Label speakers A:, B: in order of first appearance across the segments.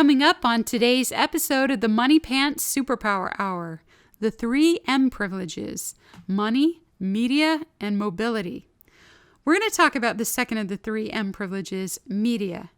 A: Coming up on today's episode of the Money Pants Superpower Hour, the 3M privileges: money, media, and mobility. We're going to talk about the second of the 3M privileges, media.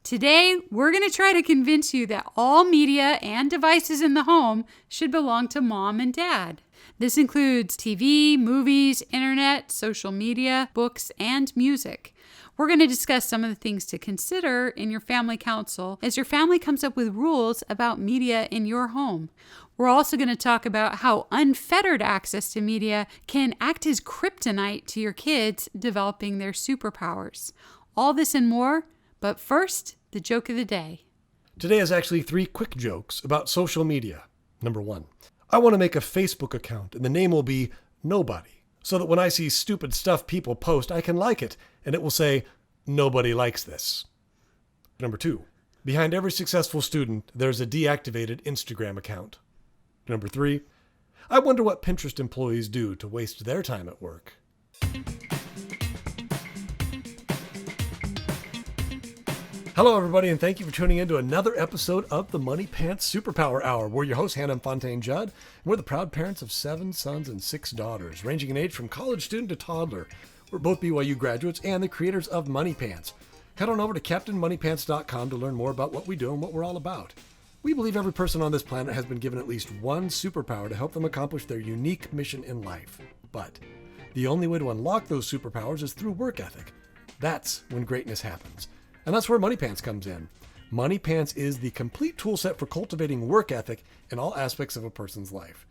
A: Today, we're going to try to convince you that all media and devices in the home should belong to mom and dad. This includes TV, movies, internet, social media, books, and music. We're going to discuss some of the things to consider in your family council as your family comes up with rules about media in your home. We're also going to talk about how unfettered access to media can act as kryptonite to your kids developing their superpowers. All this and more, but first, the joke of the day.
B: Today is actually 3 quick jokes about social media. Number 1, I want to make a Facebook account and the name will be Nobody, so that when I see stupid stuff people post, I can like it and it will say, nobody likes this. Number 2, behind every successful student, there's a deactivated Instagram account. Number 3, I wonder what Pinterest employees do to waste their time at work. Hello, everybody, and thank you for tuning in to another episode of the Money Pants Superpower Hour. We're your hosts, Hannah and Fontaine Judd, and we're the proud parents of 7 sons and 6 daughters, ranging in age from college student to toddler. We're both BYU graduates and the creators of Money Pants. Head on over to CaptainMoneyPants.com to learn more about what we do and what we're all about. We believe every person on this planet has been given at least one superpower to help them accomplish their unique mission in life. But the only way to unlock those superpowers is through work ethic. That's when greatness happens. And that's where Money Pants comes in. Money Pants is the complete tool set for cultivating work ethic in all aspects of a person's life.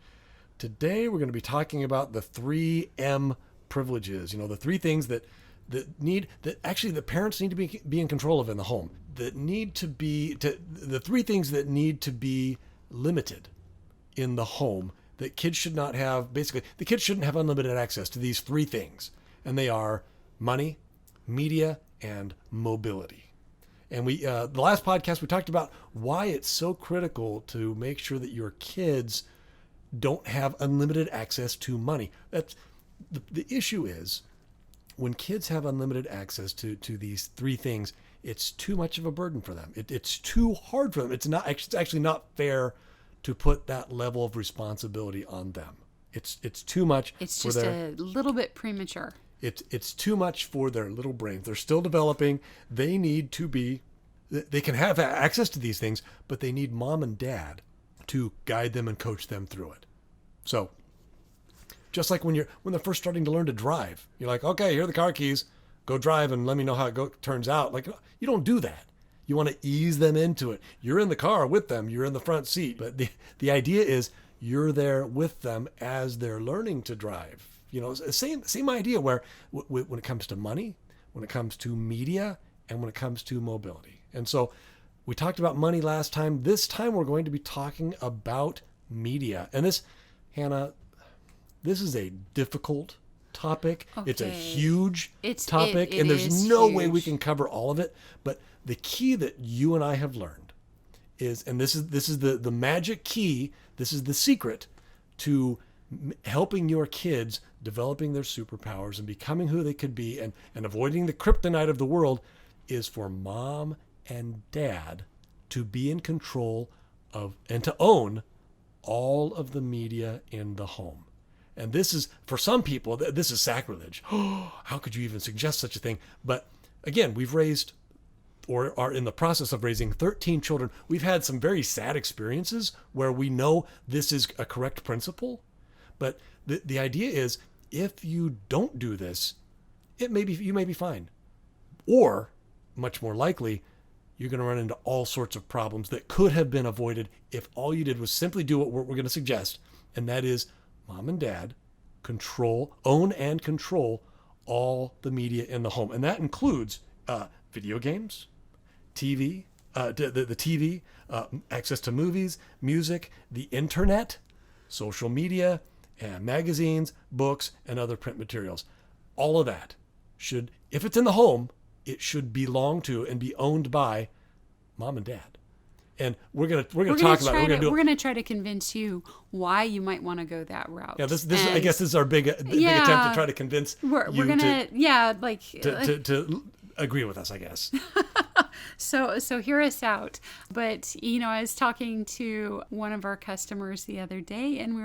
B: Today, we're going to be talking about the 3M privileges. You know, the 3 things that actually the parents need to be in control of in the home. The 3 things that need to be limited in the home that kids should not have. Basically, the kids shouldn't have unlimited access to these 3 things. And they are money, media, and mobility. And the last podcast, we talked about why it's so critical to make sure that your kids don't have unlimited access to money. That's the issue is when kids have unlimited access to these 3 things, it's too much of a burden for them. It's too hard for them. It's actually not fair to put that level of responsibility on them. It's too much.
A: It's just a little bit premature.
B: It's too much for their little brains. They're still developing. They can have access to these things, but they need mom and dad to guide them and coach them through it. So just like when they're first starting to learn to drive, you're like, okay, here are the car keys, go drive and let me know how it turns out. Like, you don't do that. You want to ease them into it. You're in the car with them. You're in the front seat. But the idea is you're there with them as they're learning to drive. You know, same idea where when it comes to money, when it comes to media, and when it comes to mobility. And so we talked about money last time. This time we're going to be talking about media. And this, Hannah, this is a difficult topic. Okay. It's a huge topic, and there's no way we can cover all of it. But the key that you and I have learned is, and this is the magic key, this is the secret to helping your kids developing their superpowers and becoming who they could be and avoiding the kryptonite of the world, is for mom and dad to be in control of and to own all of the media in the home. And this is, for some people, this is sacrilege. How could you even suggest such a thing? But again, we've raised or are in the process of raising 13 children. We've had some very sad experiences where we know this is a correct principle. But the idea is, if you don't do this, you may be fine. Or, much more likely, you're going to run into all sorts of problems that could have been avoided if all you did was simply do what we're going to suggest. And that is, mom and dad own and control all the media in the home. And that includes video games, TV, the TV, access to movies, music, the internet, social media, and magazines, books, and other print materials. All of that should, if it's in the home, it should belong to and be owned by mom and dad. And we're gonna talk about it.
A: We're gonna try to convince you why you might want to go that route.
B: Yeah, this I guess this is our big attempt to try to convince
A: we're gonna
B: to agree with us, I guess.
A: So hear us out. But I was talking to one of our customers the other day, and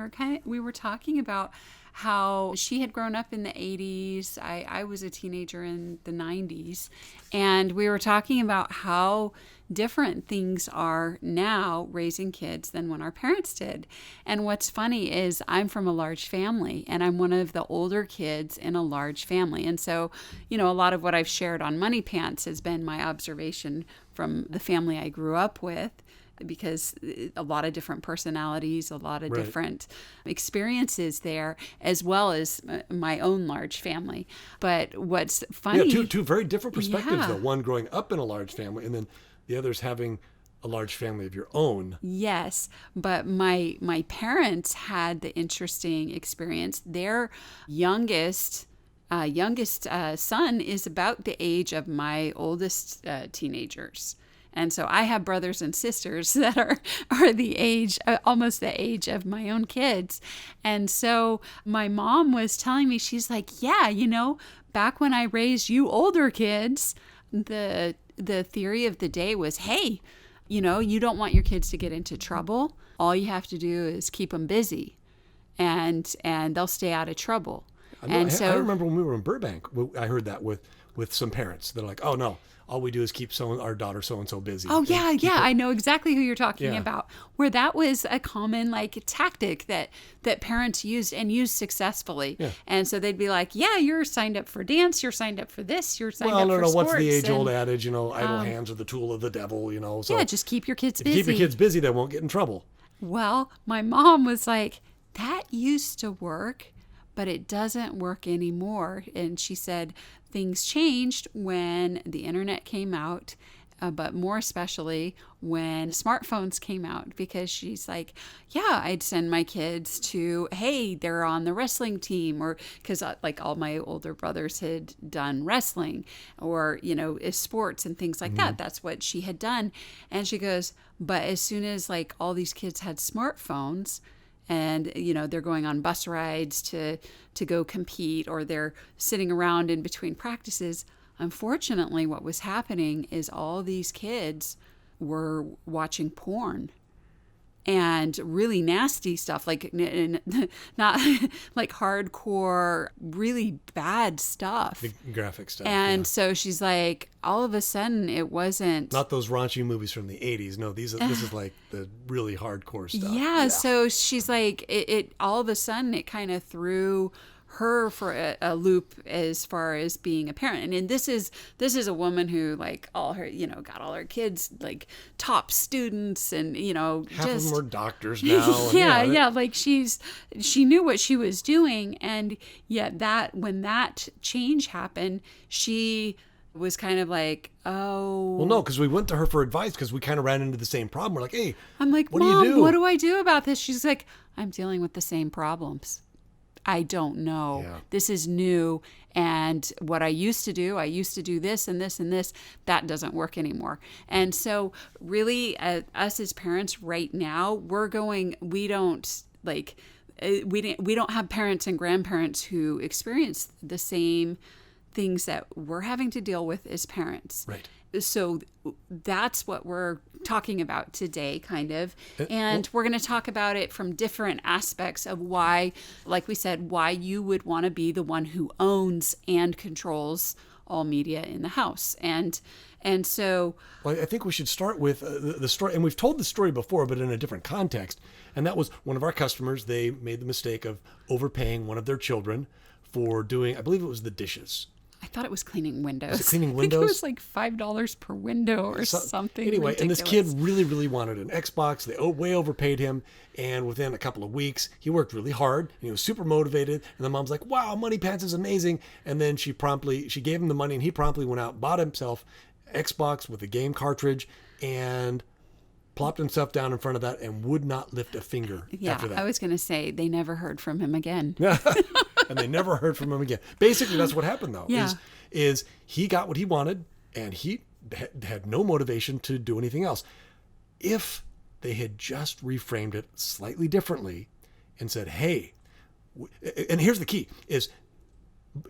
A: we were talking about how she had grown up in the 80s. I was a teenager in the 90s. And we were talking about how different things are now raising kids than when our parents did. And what's funny is I'm from a large family, and I'm one of the older kids in a large family. And so, a lot of what I've shared on Money Pants has been my observation from the family I grew up with, because a lot of different personalities, a lot of different experiences there, as well as my own large family. But what's funny...
B: Yeah, two very different perspectives, though. One growing up in a large family, and then the other's having a large family of your own.
A: Yes, but my parents had the interesting experience. Their youngest son is about the age of my oldest teenagers. And so I have brothers and sisters that are the age, almost the age of my own kids. And so my mom was telling me, she's like, yeah, back when I raised you older kids, the theory of the day was, hey, you don't want your kids to get into trouble. All you have to do is keep them busy, and they'll stay out of trouble.
B: I remember when we were in Burbank, I heard that with some parents. They're like, oh, no. All we do is keep our daughter so-and-so busy.
A: Oh, yeah. I know exactly who you're talking about, where that was a common tactic that parents used successfully. Yeah. And so they'd be like, yeah, you're signed up for dance, you're signed up for this, you're signed up for sports.
B: What's the age-old adage, idle hands are the tool of the devil, So
A: yeah, just keep your kids busy.
B: Keep your kids busy, they won't get in trouble.
A: Well, my mom was like, that used to work, but it doesn't work anymore. And she said things changed when the internet came out, but more especially when smartphones came out, because she's like, yeah, I'd send my kids to, hey, they're on the wrestling team, or because all my older brothers had done wrestling or, sports and things like that. That's what she had done. And she goes, but as soon as all these kids had smartphones, and they're going on bus rides to go compete, or they're sitting around in between practices, unfortunately what was happening is all these kids were watching porn and really nasty stuff, not hardcore, really bad stuff,
B: the graphic stuff.
A: And so she's like, all of a sudden it wasn't
B: not those raunchy movies from the 80s. No, this is like the really hardcore stuff.
A: Yeah. So she's like, it all of a sudden it kind of threw her for a loop as far as being a parent. And this is a woman who all her, got all her kids top students, and
B: half of them are doctors now.
A: She knew what she was doing. And yet when that change happened, she was kind of like, oh.
B: Well, no, because we went to her for advice because we kind of ran into the same problem. We're like, hey,
A: I'm like,
B: what
A: Mom,
B: do you do?
A: What do I do about this? She's like, I'm dealing with the same problems. I don't know. Yeah. This is new. And what I used to do this and this and this, that doesn't work anymore. And so really us as parents right now, we don't have parents and grandparents who experience the same things that we're having to deal with as parents.
B: Right.
A: So that's what we're talking about today, kind of. And we're going to talk about it from different aspects of why, like we said, why you would want to be the one who owns and controls all media in the house. And so...
B: Well, I think we should start with the story. And we've told the story before, but in a different context. And that was one of our customers. They made the mistake of overpaying one of their children for doing, I believe it was the dishes.
A: I thought it was cleaning windows.
B: Was it cleaning windows?
A: I think it was $5 per window or something.
B: Anyway,
A: ridiculous.
B: And this kid really, really wanted an Xbox. They way overpaid him. And within a couple of weeks, he worked really hard. And he was super motivated. And the mom's like, wow, Money Pants is amazing. And then she gave him the money, and he promptly went out and bought himself Xbox with a game cartridge and plopped himself down in front of that and would not lift a finger after that.
A: I was going to say, they never heard from him again.
B: And they never heard from him again. Basically, that's what happened, though. Yeah. Is he got what he wanted, and he had no motivation to do anything else. If they had just reframed it slightly differently and said, hey, and here's the key, is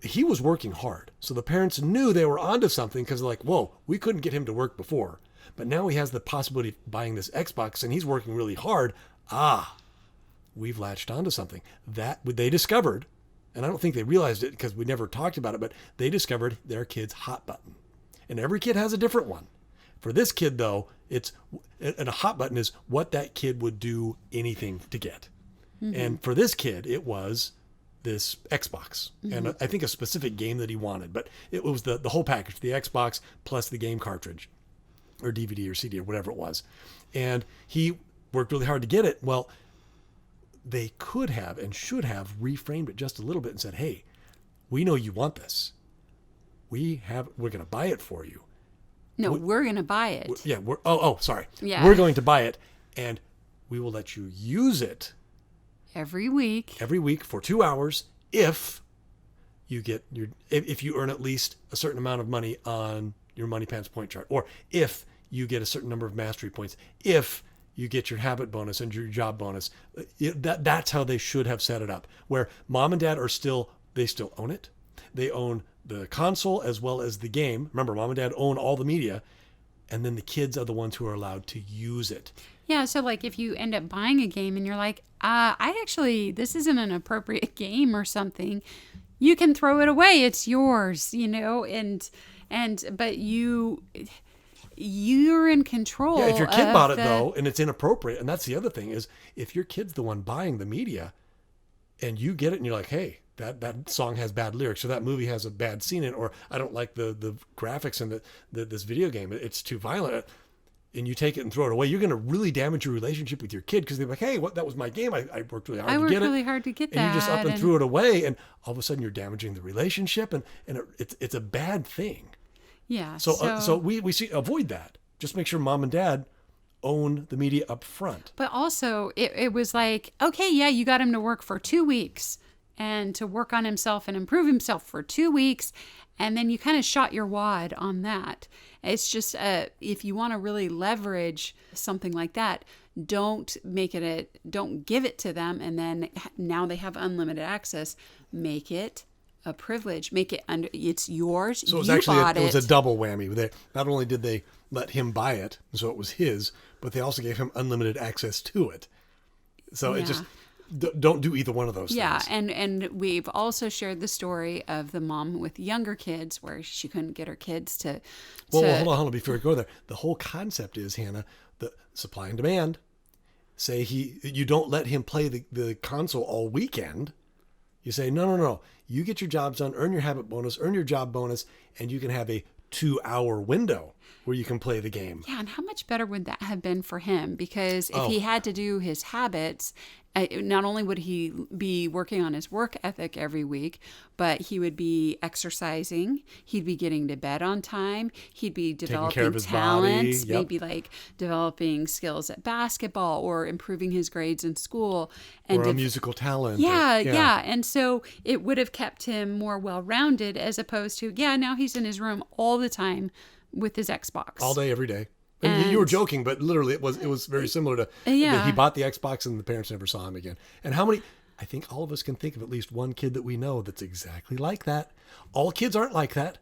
B: he was working hard. So the parents knew they were onto something because they're like, whoa, we couldn't get him to work before. But now he has the possibility of buying this Xbox and he's working really hard. We've latched onto something. That they discovered, and I don't think they realized it because we never talked about it, but they discovered their kid's hot button. And every kid has a different one. For this kid, though, and a hot button is what that kid would do anything to get. Mm-hmm. And for this kid, it was this Xbox. Mm-hmm. And I think a specific game that he wanted. But it was the whole package, the Xbox plus the game cartridge or DVD or CD or whatever it was. And he worked really hard to get it. Well, they could have and should have reframed it just a little bit and said, hey, we know you want this. We're going to buy it for you.
A: No, we're going to buy it.
B: Sorry.
A: Yeah.
B: We're going to buy it and we will let you use it
A: every week
B: for 2 hours if you earn at least a certain amount of money on your Money Pants point chart, or if you get a certain number of mastery points, if you get your habit bonus and your job bonus. That's how they should have set it up, where mom and dad they still own it. They own the console as well as the game. Remember, mom and dad own all the media, and then the kids are the ones who are allowed to use it.
A: Yeah, so like if you end up buying a game and you're like, this isn't an appropriate game or something, you can throw it away. It's yours, but you're in control.
B: Yeah, if your kid bought it though, and it's inappropriate, and that's the other thing is if your kid's the one buying the media and you get it and you're like, hey, that song has bad lyrics or that movie has a bad scene in it, or I don't like the graphics in this video game, it's too violent, and you take it and throw it away, you're going to really damage your relationship with your kid because they're like, hey, that was my game. I worked really hard to get it.
A: really hard to get that.
B: And you just up and threw it away, and all of a sudden you're damaging the relationship, and it's a bad thing.
A: Yeah.
B: So we see avoid that. Just make sure mom and dad own the media up front.
A: But also it was like, okay, yeah, you got him to work for 2 weeks and to work on himself and improve himself for 2 weeks. And then you kind of shot your wad on that. It's just, if you want to really leverage something like that, don't give it to them. And then now they have unlimited access. Make it a privilege. Make it it's yours.
B: So it was a double whammy. Not only did they let him buy it, so it was his, but they also gave him unlimited access to it. So it just, don't do either one of those things.
A: Yeah, and we've also shared the story of the mom with younger kids where she couldn't get her kids to...
B: Well, hold on, before we go there. The whole concept is, Hannah, the supply and demand. Say you don't let him play the console all weekend. You say, no. You get your jobs done, earn your habit bonus, earn your job bonus, and you can have a 2-hour window where you can play the game.
A: Yeah, and how much better would that have been for him? Because if he had to do his habits, not only would he be working on his work ethic every week, but he would be exercising. He'd be getting to bed on time. He'd be developing talents, maybe like developing skills at basketball or improving his grades in school.
B: And or a musical talent.
A: Yeah. And so it would have kept him more well-rounded as opposed to, now he's in his room all the time with his Xbox.
B: All day, every day. And you were joking, but literally it was very similar to that he bought the Xbox and the parents never saw him again. And I think all of us can think of at least one kid that we know that's exactly like that. All kids aren't like that,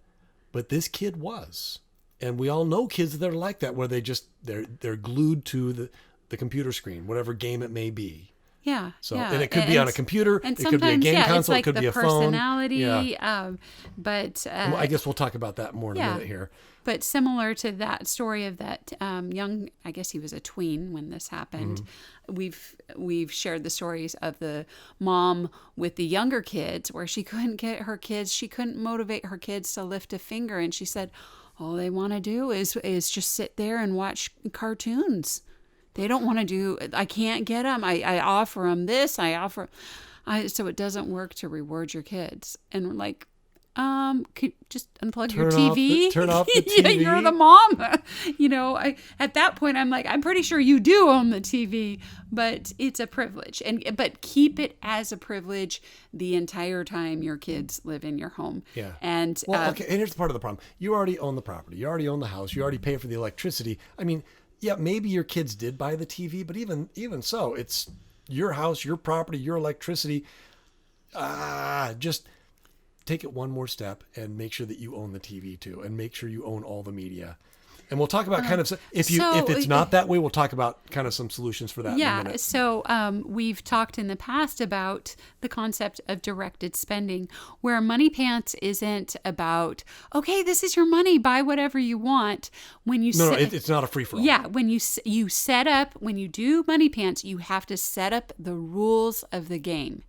B: but this kid was. And we all know kids that are like that, where they're glued to the computer screen, whatever game it may be.
A: Yeah.
B: So and it could be on a computer, it could be a game console,
A: like
B: it could be a phone.
A: Personality.
B: Yeah.
A: But
B: I guess we'll talk about that more in a minute here.
A: But similar to that story of that young, I guess he was a tween when this happened. Mm-hmm. We've shared the stories of the mom with the younger kids where she couldn't motivate her kids to lift a finger, and she said, all they want to do is just sit there and watch cartoons. They don't want to do, I can't get them. I offer them this, so it doesn't work to reward your kids. And we're like, could just unplug your TV?
B: Turn off the TV.
A: Yeah, you're the mom. At that point, I'm like, I'm pretty sure you do own the TV, but it's a privilege. But keep it as a privilege the entire time your kids live in your home.
B: Yeah.
A: And
B: and here's part of the problem. You already own the property. You already own the house. You already pay for the electricity. I mean, yeah, maybe your kids did buy the TV, but even so, it's your house, your property, your electricity. Just take it one more step and make sure that you own the TV too, and make sure you own all the media. And we'll talk about if it's not that way, we'll talk about kind of some solutions for that in a minute.
A: So we've talked in the past about the concept of directed spending, where Money Pants isn't about, okay, this is your money, buy whatever you want. When you
B: it's not a free for all.
A: Yeah, when you set up, when you do Money Pants, you have to set up the rules of the game.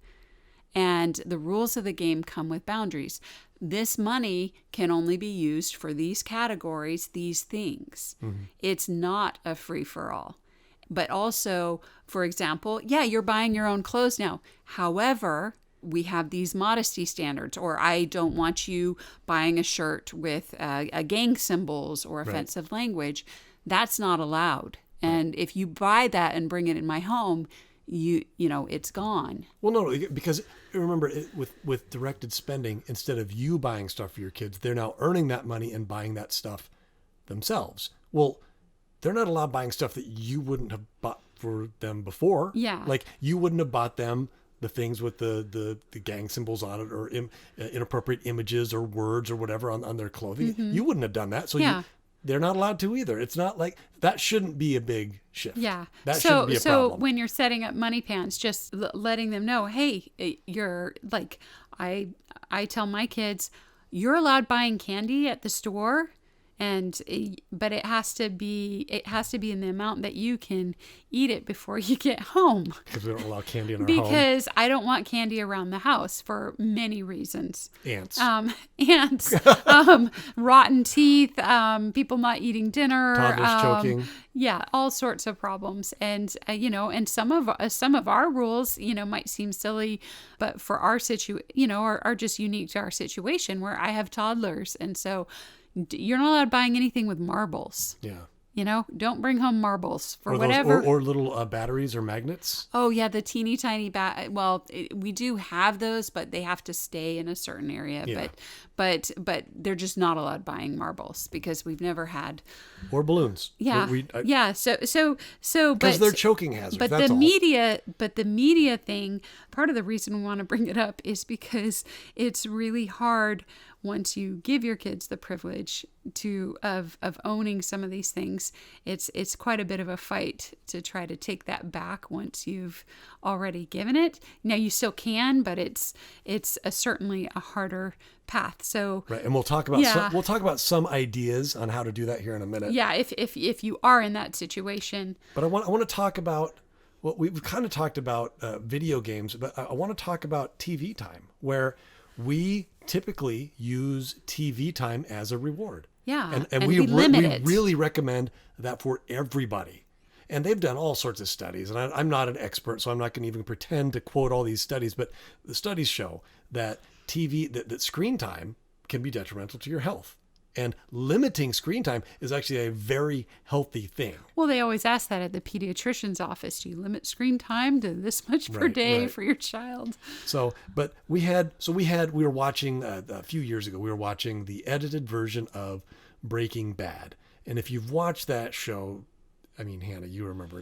A: And the rules of the game come with boundaries. This money can only be used for these categories, these things. Mm-hmm. It's not a free-for-all. But also, for example, you're buying your own clothes now. However, we have these modesty standards, or I don't want you buying a shirt with gang symbols or offensive language. That's not allowed. And if you buy that and bring it in my home, you know it's gone.
B: Well, no, because remember, with directed spending, instead of you buying stuff for your kids, they're now earning that money and buying that stuff themselves. Well, they're not allowed buying stuff that you wouldn't have bought for them before.
A: Yeah.
B: Like you wouldn't have bought them the things with the gang symbols on it, or inappropriate images or words or whatever on their clothing. Mm-hmm. You wouldn't have done that. So they're not allowed to either. It's not like that shouldn't be a big shift.
A: Yeah.
B: That shouldn't be a problem.
A: So when you're setting up Money Pants, just letting them know, hey, you're like, I tell my kids, you're allowed buying candy at the store, but it has to be in the amount that you can eat it before you get home.
B: Because we don't allow candy in our home.
A: Because I don't want candy around the house for many reasons.
B: Ants.
A: Rotten teeth, people not eating dinner.
B: Toddlers choking.
A: Yeah, all sorts of problems. And, and some of our rules, might seem silly, but for our are just unique to our situation, where I have toddlers. And so you're not allowed buying anything with marbles.
B: Yeah.
A: Don't bring home marbles for
B: or
A: whatever.
B: Or little batteries or magnets.
A: Oh, yeah, the teeny tiny we do have those, but they have to stay in a certain area.
B: Yeah.
A: But they're just not allowed buying marbles because we've never had.
B: Or balloons.
A: Yeah. So
B: because they're choking hazards.
A: But
B: that's
A: the media thing, part of the reason we want to bring it up is because it's really hard once you give your kids the privilege of owning some of these things. It's quite a bit of a fight to try to take that back once you've already given it. Now you still can, but it's certainly a harder path. So
B: right, and we'll talk about some ideas on how to do that here in a minute.
A: Yeah, if you are in that situation.
B: But I want to talk about, well, we've kind of talked about video games, but I want to talk about TV time, where we typically use TV time as a reward.
A: Yeah,
B: and we really recommend that for everybody. And they've done all sorts of studies, and I'm not an expert, so I'm not going to even pretend to quote all these studies, but the studies show that that screen time can be detrimental to your health. And limiting screen time is actually a very healthy thing.
A: Well, they always ask that at the pediatrician's office. Do you limit screen time to this much per day for your child?
B: So, but we were watching a few years ago, we were watching the edited version of Breaking Bad. And if you've watched that show, I mean, Hannah, you remember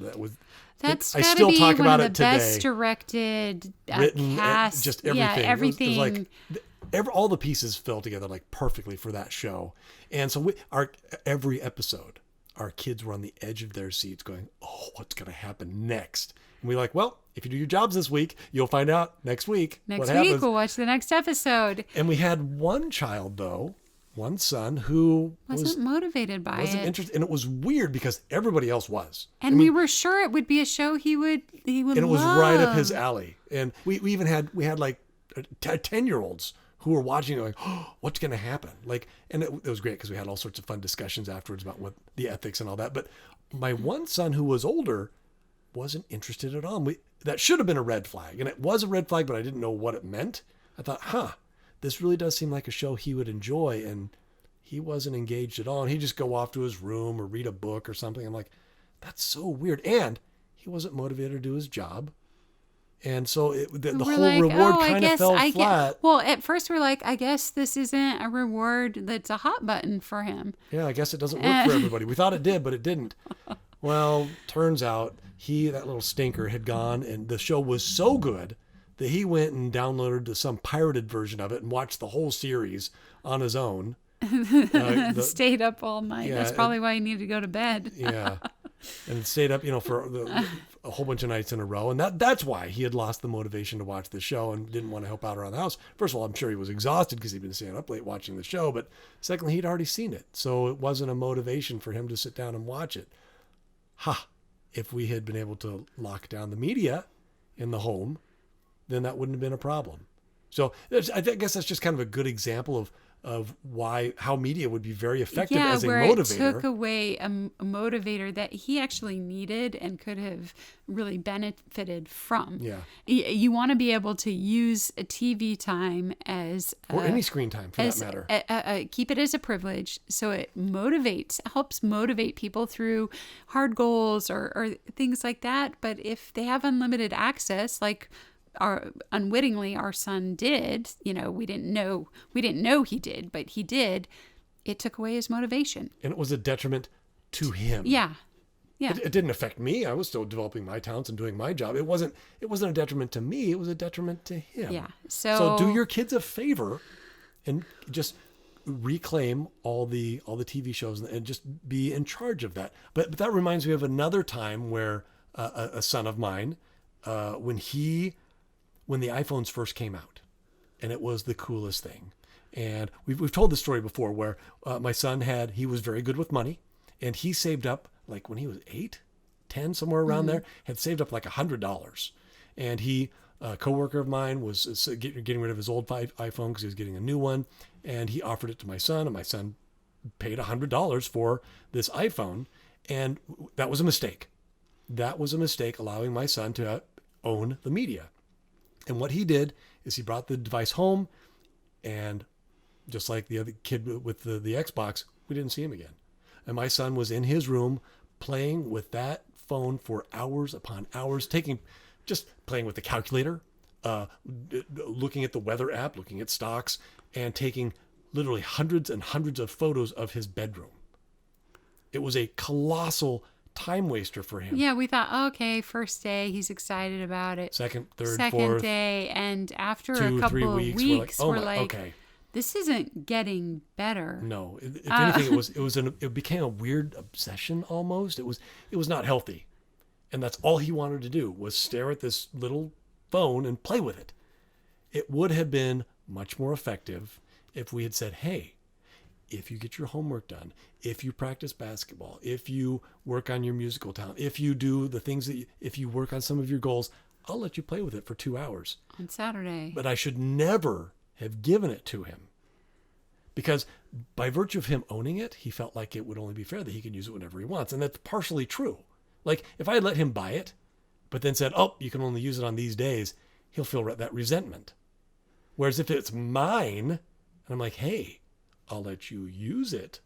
A: that's
B: I
A: gotta
B: still
A: be
B: talk
A: one
B: about
A: of
B: it
A: the
B: today.
A: best directed
B: written,
A: cast.
B: Just everything.
A: Yeah, everything.
B: It was like all the pieces fell together like perfectly for that show. And so every episode, our kids were on the edge of their seats going, oh, what's going to happen next? And we're like, well, if you do your jobs this week, you'll find out next week.
A: Next week, we'll watch the next episode.
B: And we had one child, though, one son, who
A: wasn't motivated by
B: wasn't interested, and it was weird because everybody else was.
A: And we were sure it would be a show he would
B: and it was right up his alley. And we even had like 10-year-olds who were watching, going, oh, what's going to happen? Like, and it was great because we had all sorts of fun discussions afterwards about what the ethics and all that. But my one son, who was older, wasn't interested at all. That should have been a red flag, and it was a red flag, but I didn't know what it meant. I thought, this really does seem like a show he would enjoy, and he wasn't engaged at all. And he'd just go off to his room or read a book or something. I'm like, that's so weird. And he wasn't motivated to do his job. And so the whole reward kind of fell flat.
A: Well, at first we're like, I guess this isn't a reward that's a hot button for him.
B: Yeah, I guess it doesn't work for everybody. We thought it did, but it didn't. Well, turns out that little stinker had gone, and the show was so good that he went and downloaded some pirated version of it and watched the whole series on his own.
A: Stayed up all night.
B: Yeah,
A: That's probably why he needed to go to bed.
B: Yeah. And stayed up, for a whole bunch of nights in a row. And that's why he had lost the motivation to watch the show and didn't want to help out around the house. First of all, I'm sure he was exhausted because he'd been staying up late watching the show. But secondly, he'd already seen it. So it wasn't a motivation for him to sit down and watch it. If we had been able to lock down the media in the home, then that wouldn't have been a problem. So I guess that's just kind of a good example of how media would be very effective as a
A: where
B: motivator.
A: it took away a motivator that he actually needed and could have really benefited from.
B: Yeah.
A: You want to be able to use a TV time as
B: Or any screen time for that matter.
A: Keep it as a privilege, so it helps motivate people through hard goals or things like that. But if they have unlimited access, like unwittingly our son did, we didn't know he did, but he did, it took away his motivation.
B: And it was a detriment to him.
A: Yeah.
B: It didn't affect me. I was still developing my talents and doing my job. It wasn't a detriment to me. It was a detriment to him.
A: Yeah.
B: So do your kids a favor and just reclaim all the TV shows and just be in charge of that. But that reminds me of another time where a son of mine, when the iPhones first came out, and it was the coolest thing. And we've told this story before where my son he was very good with money, and he saved up, like when he was 8, 10, somewhere around there, had saved up like $100. And a coworker of mine was getting rid of his old iPhone because he was getting a new one, and he offered it to my son, and my son paid $100 for this iPhone, and that was a mistake. That was a mistake, allowing my son to own the media. And what he did is he brought the device home, and just like the other kid with the Xbox, we didn't see him again. And my son was in his room playing with that phone for hours upon hours, just playing with the calculator, looking at the weather app, looking at stocks, and taking literally hundreds and hundreds of photos of his bedroom. It was a colossal time waster for him.
A: Yeah, we thought, okay, first day, he's excited about it.
B: Second, third,
A: Second
B: fourth,
A: day, and after
B: 2,
A: a couple
B: 3
A: of weeks, we're like,
B: okay.
A: This isn't getting better.
B: No, if anything, it became a weird obsession almost. It was not healthy, and that's all he wanted to do was stare at this little phone and play with it. It would have been much more effective if we had said, hey, if you get your homework done, if you practice basketball, if you work on your musical talent, if you do the things if you work on some of your goals, I'll let you play with it for 2 hours.
A: On Saturday.
B: But I should never have given it to him, because by virtue of him owning it, he felt like it would only be fair that he could use it whenever he wants. And that's partially true. Like if I had let him buy it, but then said, oh, you can only use it on these days, he'll feel that resentment. Whereas if it's mine, and I'm like, hey, I'll let you use it,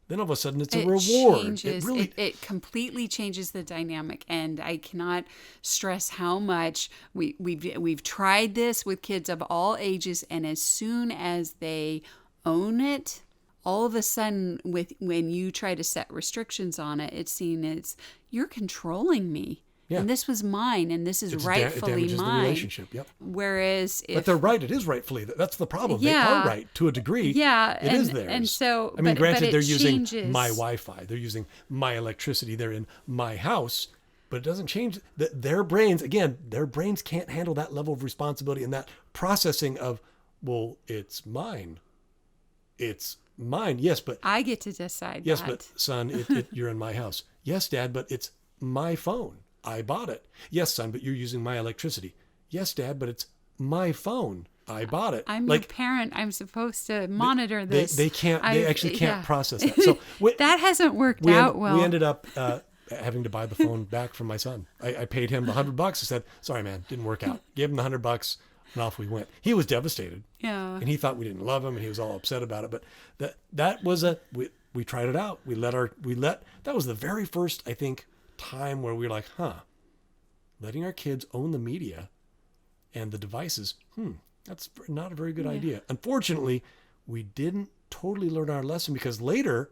B: then all of a sudden it's a reward.
A: It completely changes the dynamic, and I cannot stress how much we've tried this with kids of all ages, and as soon as they own it, all of a sudden when you try to set restrictions on it, it's seen as you're controlling me. Yeah. And this was mine, and this is rightfully
B: it damages
A: mine.
B: The relationship. Yep.
A: Whereas
B: but they're right. It is rightfully. That's the problem.
A: Yeah,
B: they are right to a degree.
A: Yeah,
B: it is theirs.
A: And so,
B: I mean, granted, they're using
A: changes.
B: my Wi-Fi. They're using my electricity. They're in my house. But it doesn't change their brains. Again, their brains can't handle that level of responsibility and that processing of, well, it's mine. It's mine. Yes, but
A: I get to decide.
B: Yes,
A: that.
B: but son, you're in my house. Yes, Dad, but it's my phone. I bought it. Yes, son, but you're using my electricity. Yes, Dad, but it's my phone. I bought it.
A: I'm your parent. I'm supposed to monitor this.
B: They can't. They actually can't process that. So
A: that hasn't worked out well.
B: We ended up having to buy the phone back from my son. I paid him $100. I said, "Sorry, man, didn't work out." Gave him the $100, and off we went. He was devastated.
A: Yeah.
B: And he thought we didn't love him, and he was all upset about it. But that was we tried it out. That was the very first, I think, time where we were like, letting our kids own the media and the devices, that's not a very good idea. Unfortunately, we didn't totally learn our lesson, because later,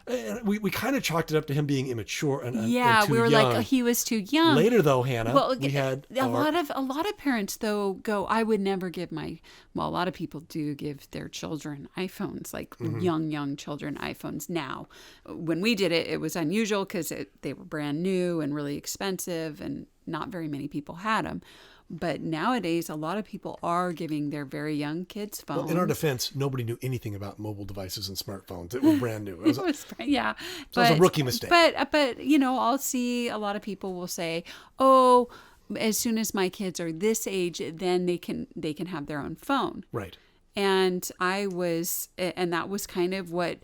B: And we kind of chalked it up to him being immature and
A: Yeah,
B: and too
A: we were
B: young.
A: like, oh, he was too young.
B: Later, though, Hannah,
A: Well,
B: we had
A: a lot of parents though go, I would never give a lot of people do give their children iPhones, like young children iPhones now. When we did it, it was unusual because they were brand new and really expensive, and not very many people had them. But nowadays, a lot of people are giving their very young kids phones.
B: Well, in our defense, nobody knew anything about mobile devices and smartphones. It was brand new. It was a rookie mistake.
A: But I'll see a lot of people will say, "Oh, as soon as my kids are this age, then they can have their own phone."
B: Right.
A: And that was kind of what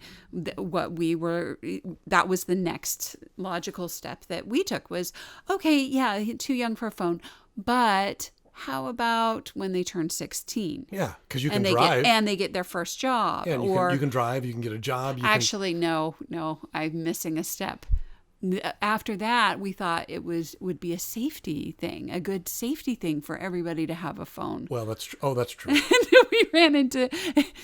A: we were, that was the next logical step that we took was, okay, yeah, too young for a phone, but how about when they turn 16?
B: Yeah, because you can drive.
A: And they get their first job.
B: Yeah, you can drive, you can get a job.
A: No, I'm missing a step. After that, we thought it would be a safety thing, a good safety thing for everybody to have a phone.
B: Well, that's true. Oh, that's true.
A: And we ran into,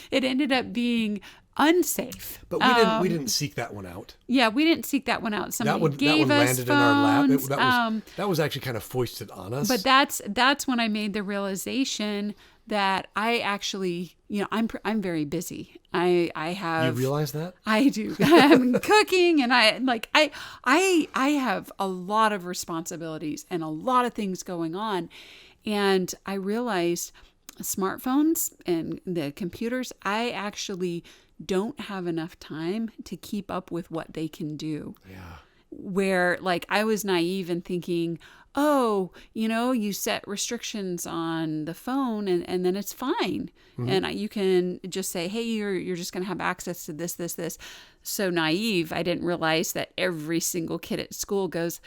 A: it ended up being unsafe.
B: But we didn't seek that one out.
A: Yeah, we didn't seek that one out. Somebody gave
B: that one
A: us
B: landed
A: phones.
B: in our lap. That was actually kind of foisted on us.
A: But that's when I made the realization that I actually, I'm very busy. I have.
B: You realize that?
A: I do. I'm cooking, and I have a lot of responsibilities and a lot of things going on, and I realized smartphones and the computers, I actually don't have enough time to keep up with what they can do.
B: Yeah.
A: Where I was naive and thinking, oh, you set restrictions on the phone and then it's fine. Mm-hmm. And you can just say, hey, you're just going to have access to this. So naive. I didn't realize that every single kid at school goes,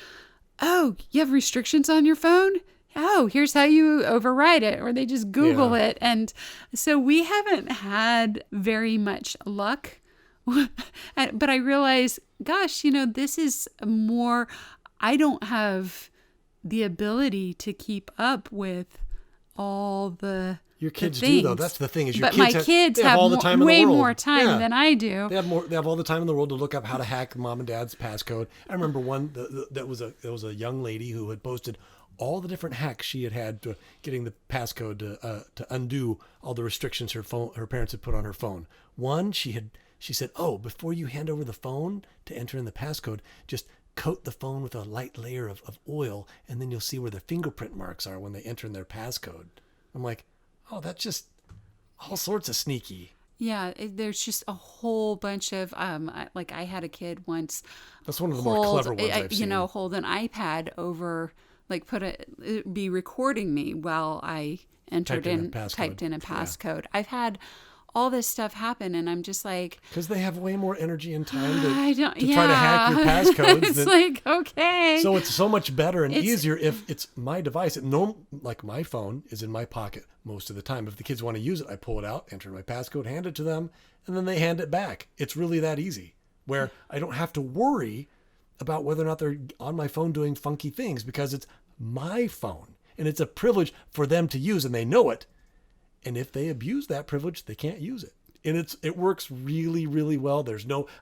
A: oh, you have restrictions on your phone? Oh, here's how you override it. Or they just Google it. And so we haven't had very much luck. But I realize, gosh, this is more, I don't have the ability to keep up with all the
B: Your kids
A: things.
B: do, though. That's the thing.
A: But my kids have
B: all the time in the
A: way
B: world.
A: more time than I do.
B: They have all the time in the world to look up how to hack mom and dad's passcode. I remember one that was a young lady who had posted all the different hacks she had to getting the passcode to undo all the restrictions her parents had put on her phone. One, she said, oh, before you hand over the phone to enter in the passcode, just coat the phone with a light layer of oil, and then you'll see where the fingerprint marks are when they enter in their passcode. I'm like, oh, that's just all sorts of sneaky.
A: Yeah, there's just a whole bunch of, I had a kid once.
B: That's one of the more clever ones I've seen.
A: Hold an iPad over, be recording me while I typed in a passcode. Yeah. I've had all this stuff happen, and I'm just like, because
B: they have way more energy and time to try to hack your passcodes.
A: It's okay.
B: So it's so much better and easier if it's my device. Like my phone is in my pocket most of the time. If the kids want to use it, I pull it out, enter my passcode, hand it to them, and then they hand it back. It's really that easy, where I don't have to worry about whether or not they're on my phone doing funky things, because it's my phone and it's a privilege for them to use, and they know it. And if they abuse that privilege, they can't use it. And it works really, really well.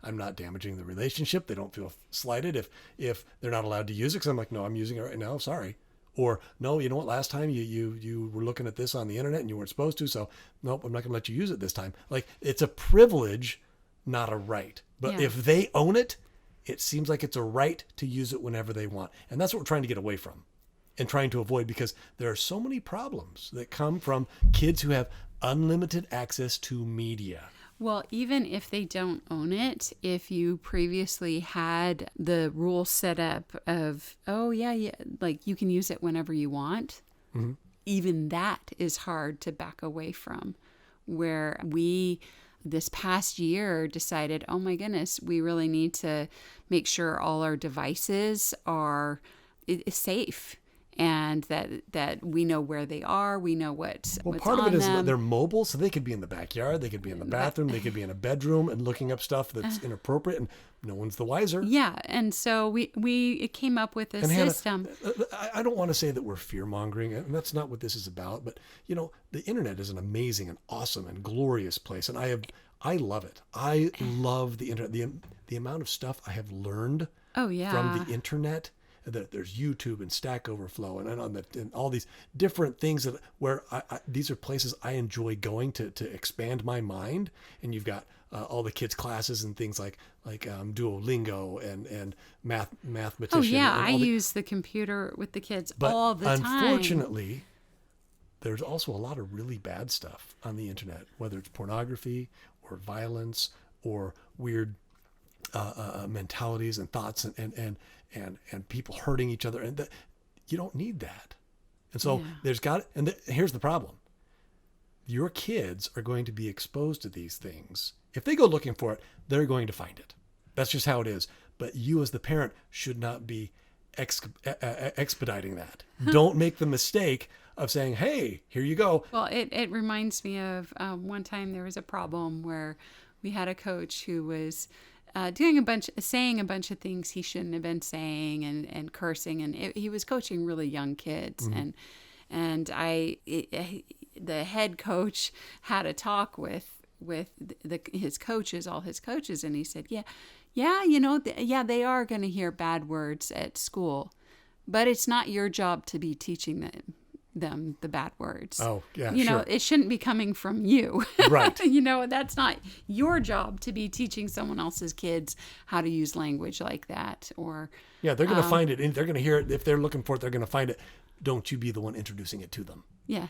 B: I'm not damaging the relationship. They don't feel slighted if they're not allowed to use it. Because I'm like, no, I'm using it right now. Sorry. Or no, you know what? Last time you were looking at this on the internet and you weren't supposed to. So nope, I'm not going to let you use it this time. It's a privilege, not a right. But if they own it, it seems like it's a right to use it whenever they want. And that's what we're trying to get away from and trying to avoid, because there are so many problems that come from kids who have unlimited access to media.
A: Well, even if they don't own it, if you previously had the rule set up of, you can use it whenever you want, mm-hmm. even that is hard to back away from. Where we, this past year, decided, oh my goodness, we really need to make sure all our devices are safe. And that we know where they are, we know what's on them.
B: Well, part of it is that they're mobile, so they could be in the backyard, they could be in the bathroom, they could be in a bedroom and looking up stuff that's inappropriate, and no one's the wiser.
A: Yeah, and so we came up with a system.
B: Hannah, I don't want to say that we're fear-mongering, and that's not what this is about, but, the internet is an amazing and awesome and glorious place, and I have I love it. I love the internet. The amount of stuff I have learned
A: Oh yeah.
B: from the internet. There's YouTube and Stack Overflow and all these different things where these are places I enjoy going to expand my mind. And you've got all the kids' classes and things like Duolingo and Mathematician.
A: Oh yeah,
B: and
A: I use the computer with the kids all the time.
B: Unfortunately, there's also a lot of really bad stuff on the internet, whether it's pornography or violence or weird mentalities and thoughts and people hurting each other, and you don't need that. And so here's the problem: your kids are going to be exposed to these things. If they go looking for it, they're going to find it. That's just how it is. But you, as the parent, should not be expediting that. Don't make the mistake of saying, "Hey, here you go."
A: Well, it reminds me of one time there was a problem where we had a coach who was saying a bunch of things he shouldn't have been saying and cursing, and he was coaching really young kids,
B: Mm-hmm.
A: and the head coach had a talk with his coaches, all his coaches, and he said, yeah, they are going to hear bad words at school, but it's not your job to be teaching them the bad words.
B: Oh, yeah,
A: you know,
B: sure.
A: it shouldn't be coming from you.
B: Right.
A: You know, that's not your job to be teaching someone else's kids how to use language like that. Or
B: Yeah, they're going to find it, and they're going to hear it. If they're looking for it, they're going to find it. Don't you be the one introducing it to them.
A: yeah,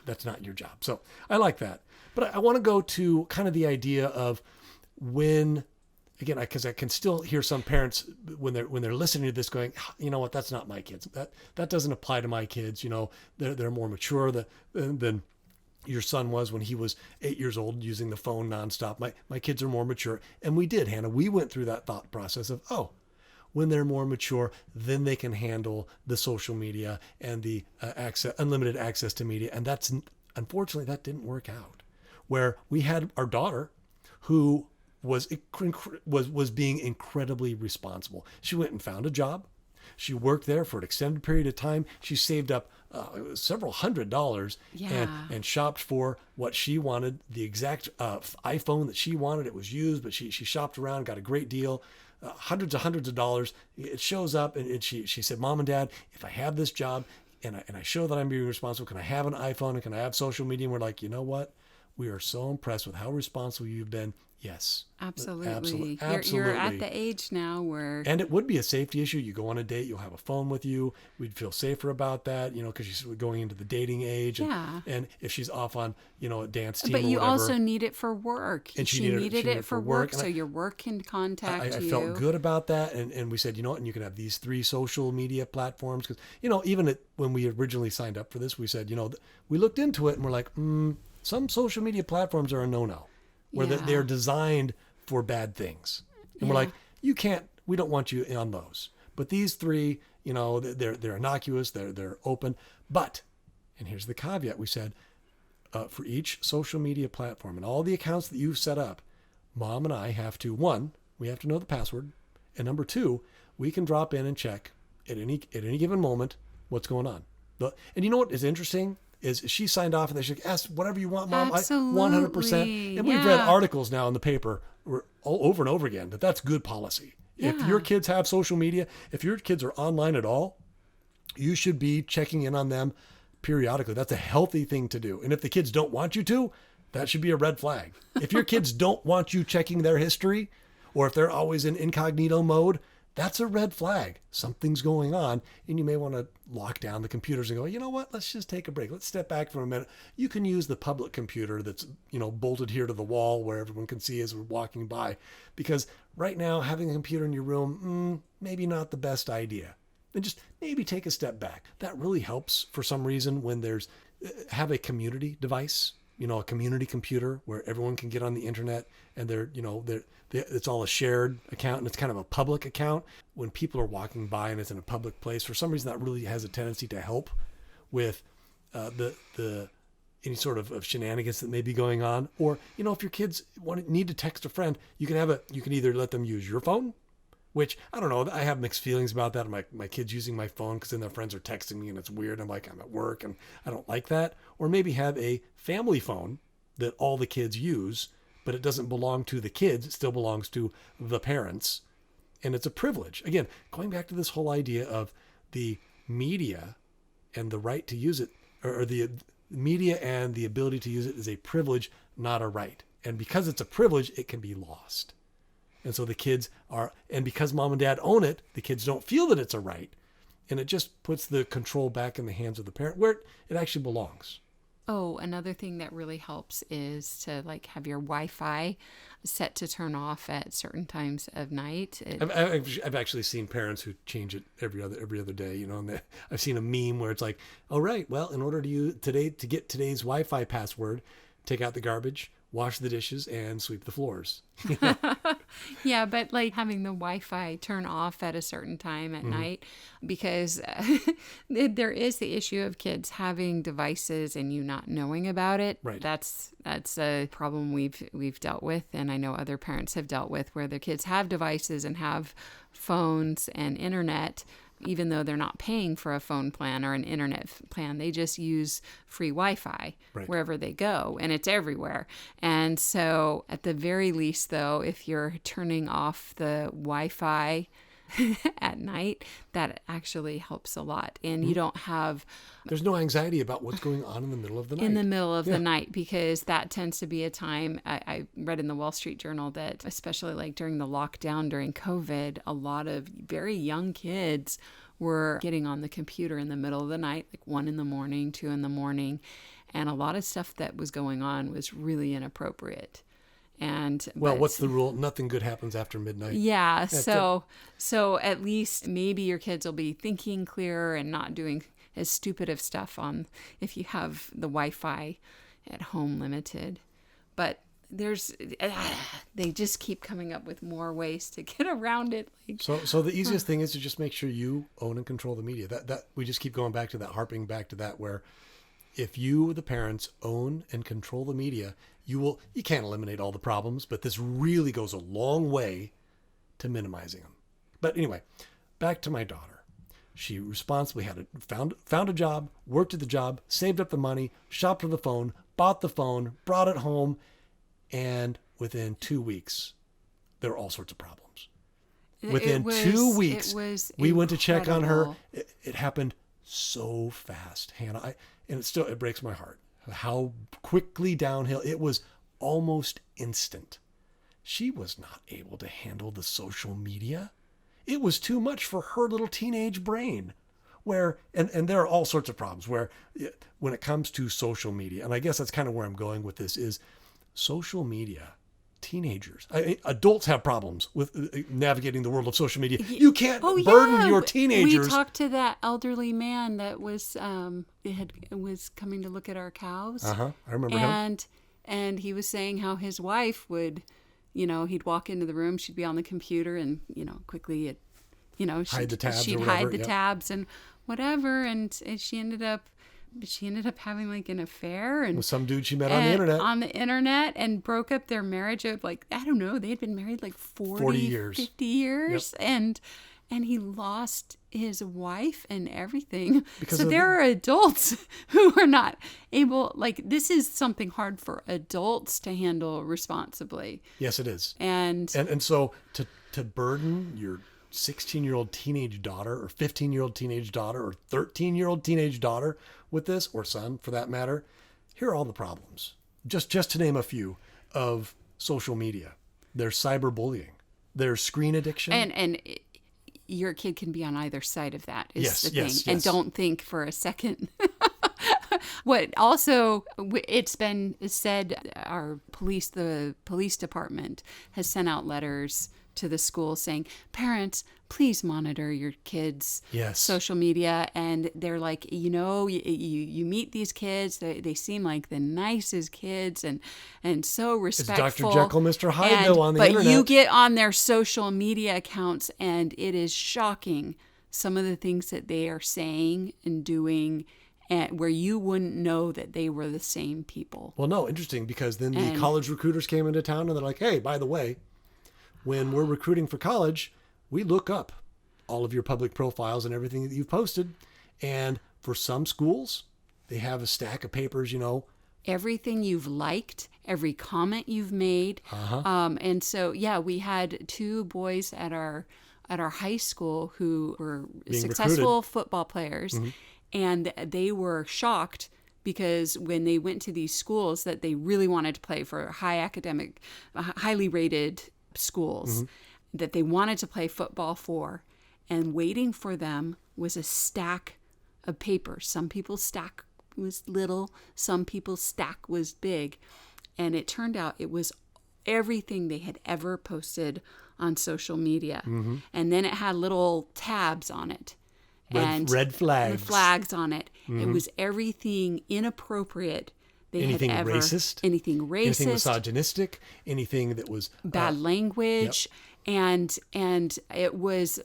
B: That's not your job. So I like that. But I want to go to kind of the idea of when, again, because I can still hear some parents when they're listening to this going, you know what, that's not my kids. That doesn't apply to my kids. You know, they're more mature than your son was when he was 8 years old using the phone nonstop. My kids are more mature. And we did, Hannah. We went through that thought process of, when they're more mature, then they can handle the social media and the unlimited access to media. And unfortunately, that didn't work out. Where we had our daughter who was being incredibly responsible. She went and found a job. She worked there for an extended period of time. She saved up several $100s and shopped for what she wanted, the exact iPhone that she wanted. It was used, but she shopped around, got a great deal. Hundreds of dollars. It shows up, and she said, "Mom and Dad, if I have this job and I show that I'm being responsible, can I have an iPhone and can I have social media?" And we're like, you know what? We are so impressed with how responsible you've been. Yes.
A: absolutely.
B: Absolutely.
A: You're at the age now where
B: And it would be a safety issue. You go on a date, you'll have a phone with you. We'd feel safer about that, because she's going into the dating age. And if she's off on, a dance team
A: but
B: or
A: you
B: whatever.
A: also need it for work.
B: And
A: she needed it for work, so your work can contact
B: I
A: you.
B: felt good about that. And we said, and you can have these 3 social media platforms. Because, even when we originally signed up for this, we said, we looked into it and we're like, some social media platforms are a no-no. Where they're designed for bad things. And we're like, we don't want you on those. But these 3, they're innocuous, they're open. But, and here's the caveat, we said, for each social media platform and all the accounts that you've set up, Mom and I have to, 1, we have to know the password. And number 2, we can drop in and check at any given moment what's going on. And you know what is interesting? Is she signed off and they should ask whatever you want, Mom.
A: Absolutely.
B: 100%. And we've read articles now in the paper over and over again that's good policy.
A: Yeah.
B: If your kids have social media, if your kids are online at all, you should be checking in on them periodically. That's a healthy thing to do. And if the kids don't want you to, that should be a red flag. If your kids don't want you checking their history, or if they're always in incognito mode, that's a red flag. Something's going on, and you may want to lock down the computers and go, you know what, let's just take a break. Let's step back for a minute. You can use the public computer that's, bolted here to the wall where everyone can see as we're walking by. Because right now, having a computer in your room, maybe not the best idea. And just maybe take a step back. That really helps for some reason when have a community device, a community computer where everyone can get on the internet and it's all a shared account and it's kind of a public account. When people are walking by and it's in a public place, for some reason that really has a tendency to help with any sort of shenanigans that may be going on. Or, if your kids need to text a friend, you can either let them use your phone, which I don't know, I have mixed feelings about that. My kids using my phone because then their friends are texting me and it's weird. I'm like, I'm at work and I don't like that. Or maybe have a family phone that all the kids use, but it doesn't belong to the kids. It still belongs to the parents. And it's a privilege. Again, going back to this whole idea of the media and the right to use it, or the media and the ability to use it is a privilege, not a right. And because it's a privilege, it can be lost. And so the kids are, and because mom and dad own it, the kids don't feel that it's a right. And it just puts the control back in the hands of the parent where it actually belongs.
A: Oh, another thing that really helps is to like have your Wi-Fi set to turn off at certain times of night.
B: I've actually seen parents who change it every other day. You know, and I've seen a meme where it's like, "All right, well, in order to get today's Wi-Fi password, take out the garbage, wash the dishes, and sweep the floors." You know?
A: Yeah, but like having the Wi-Fi turn off at a certain time at night, because there is the issue of kids having devices and you not knowing about it.
B: Right.
A: That's a problem we've dealt with, and I know other parents have dealt with, where their kids have devices and have phones and internet. Even though they're not paying for a phone plan or an internet plan, they just use free Wi-Fi wherever they go, and it's everywhere. And so at the very least, though, if you're turning off the Wi-Fi at night, that actually helps a lot. And you don't have...
B: There's no anxiety about what's going on in the middle of the night.
A: In the middle of the night, because that tends to be a time, I read in the Wall Street Journal that especially like during the lockdown, during COVID, a lot of very young kids were getting on the computer in the middle of the night, like 1 a.m, 2 a.m. And a lot of stuff that was going on was really inappropriate. Well,
B: what's the rule? Nothing good happens after midnight.
A: Yeah. So at least maybe your kids will be thinking clearer and not doing as stupid of stuff on if you have the Wi-Fi at home limited. But they just keep coming up with more ways to get around it. Like,
B: so the easiest thing is to just make sure you own and control the media. That we just keep going back to that, harping back to that, where if you, the parents, own and control the media, you can't eliminate all the problems, but this really goes a long way to minimizing them. But anyway, back to my daughter. She responsibly found a job, worked at the job, saved up the money, shopped for the phone, bought the phone, brought it home, and within 2 weeks, there were all sorts of problems. Within 2 weeks, we went to check on her. It happened so fast, Hannah. It breaks my heart how quickly downhill. It was almost instant. She was not able to handle the social media. It was too much for her little teenage brain. And there are all sorts of problems where when it comes to social media, and I guess that's kind of where I'm going with this, is social media. Teenagers, adults have problems with navigating the world of social media. You can't burden your teenagers.
A: We talked to that elderly man that was coming to look at our cows.
B: I remember him.
A: And he was saying how his wife would, he'd walk into the room, she'd be on the computer, and quickly
B: hide the tabs.
A: She'd hide the tabs and whatever, and she ended up having like an affair and
B: with some dude she met on the internet
A: and broke up their marriage of like, I don't know, they had been married like 40
B: years,
A: 50 years. Yep. And he lost his wife and everything. So there are adults who are not able, like, this is something hard for adults to handle responsibly.
B: Yes, it is.
A: And
B: so to burden your 16-year-old teenage daughter or 15-year-old teenage daughter or 13-year-old teenage daughter with this, or son for that matter, here are all the problems. Just to name a few of social media. There's cyberbullying. There's screen addiction.
A: And your kid can be on either side of that is the thing.
B: Yes.
A: And don't think for a second. What also, it's been said, the police department has sent out letters to the school saying, parents, please monitor your kids' social media. And they're like, you meet these kids, they seem like the nicest kids and so respectful.
B: It's Dr. Jekyll, Mr. Hyde, though, on the internet.
A: But you get on their social media accounts, and it is shocking some of the things that they are saying and doing, and where you wouldn't know that they were the same people.
B: Well, no, interesting, because then the college recruiters came into town and they're like, hey, by the way, when we're recruiting for college, we look up all of your public profiles and everything that you've posted. And for some schools, they have a stack of papers,
A: everything you've liked, every comment you've made. And so, yeah, we had 2 boys at our high school who were
B: Being
A: successful
B: recruited.
A: football players, and they were shocked because when they went to these schools that they really wanted to play for highly rated schools that they wanted to play football for, and waiting for them was a stack of paper. Some people's stack was little, some people's stack was big, and it turned out it was everything they had ever posted on social media. And then it had little tabs on it.
B: Red flags.
A: Flags on it. It was everything inappropriate they
B: Anything
A: had ever.
B: racist.
A: Anything racist.
B: Anything misogynistic. Anything that was
A: bad language. And it was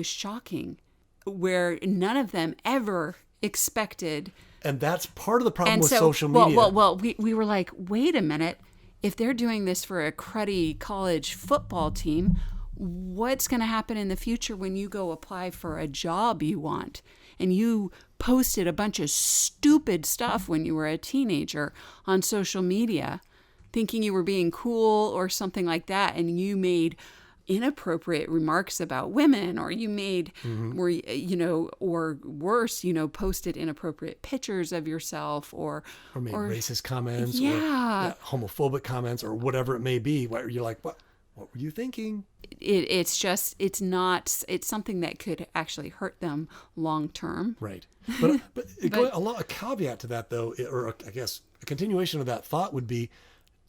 A: shocking, where none of them ever expected.
B: And that's part of the problem
A: And
B: with
A: so,
B: social media.
A: we were like, wait a minute. If they're doing this for a cruddy college football team, what's going to happen in the future when you go apply for a job you want? And you posted a bunch of stupid stuff when you were a teenager on social media, thinking you were being cool or something like that, and you made inappropriate remarks about women, or you made, or worse, posted inappropriate pictures of yourself, or
B: made racist comments,
A: yeah,
B: or homophobic comments, or whatever it may be. Where you're like, what were you thinking?
A: It's something that could actually hurt them long term.
B: Right. But a caveat to that, though, or I guess a continuation of that thought would be,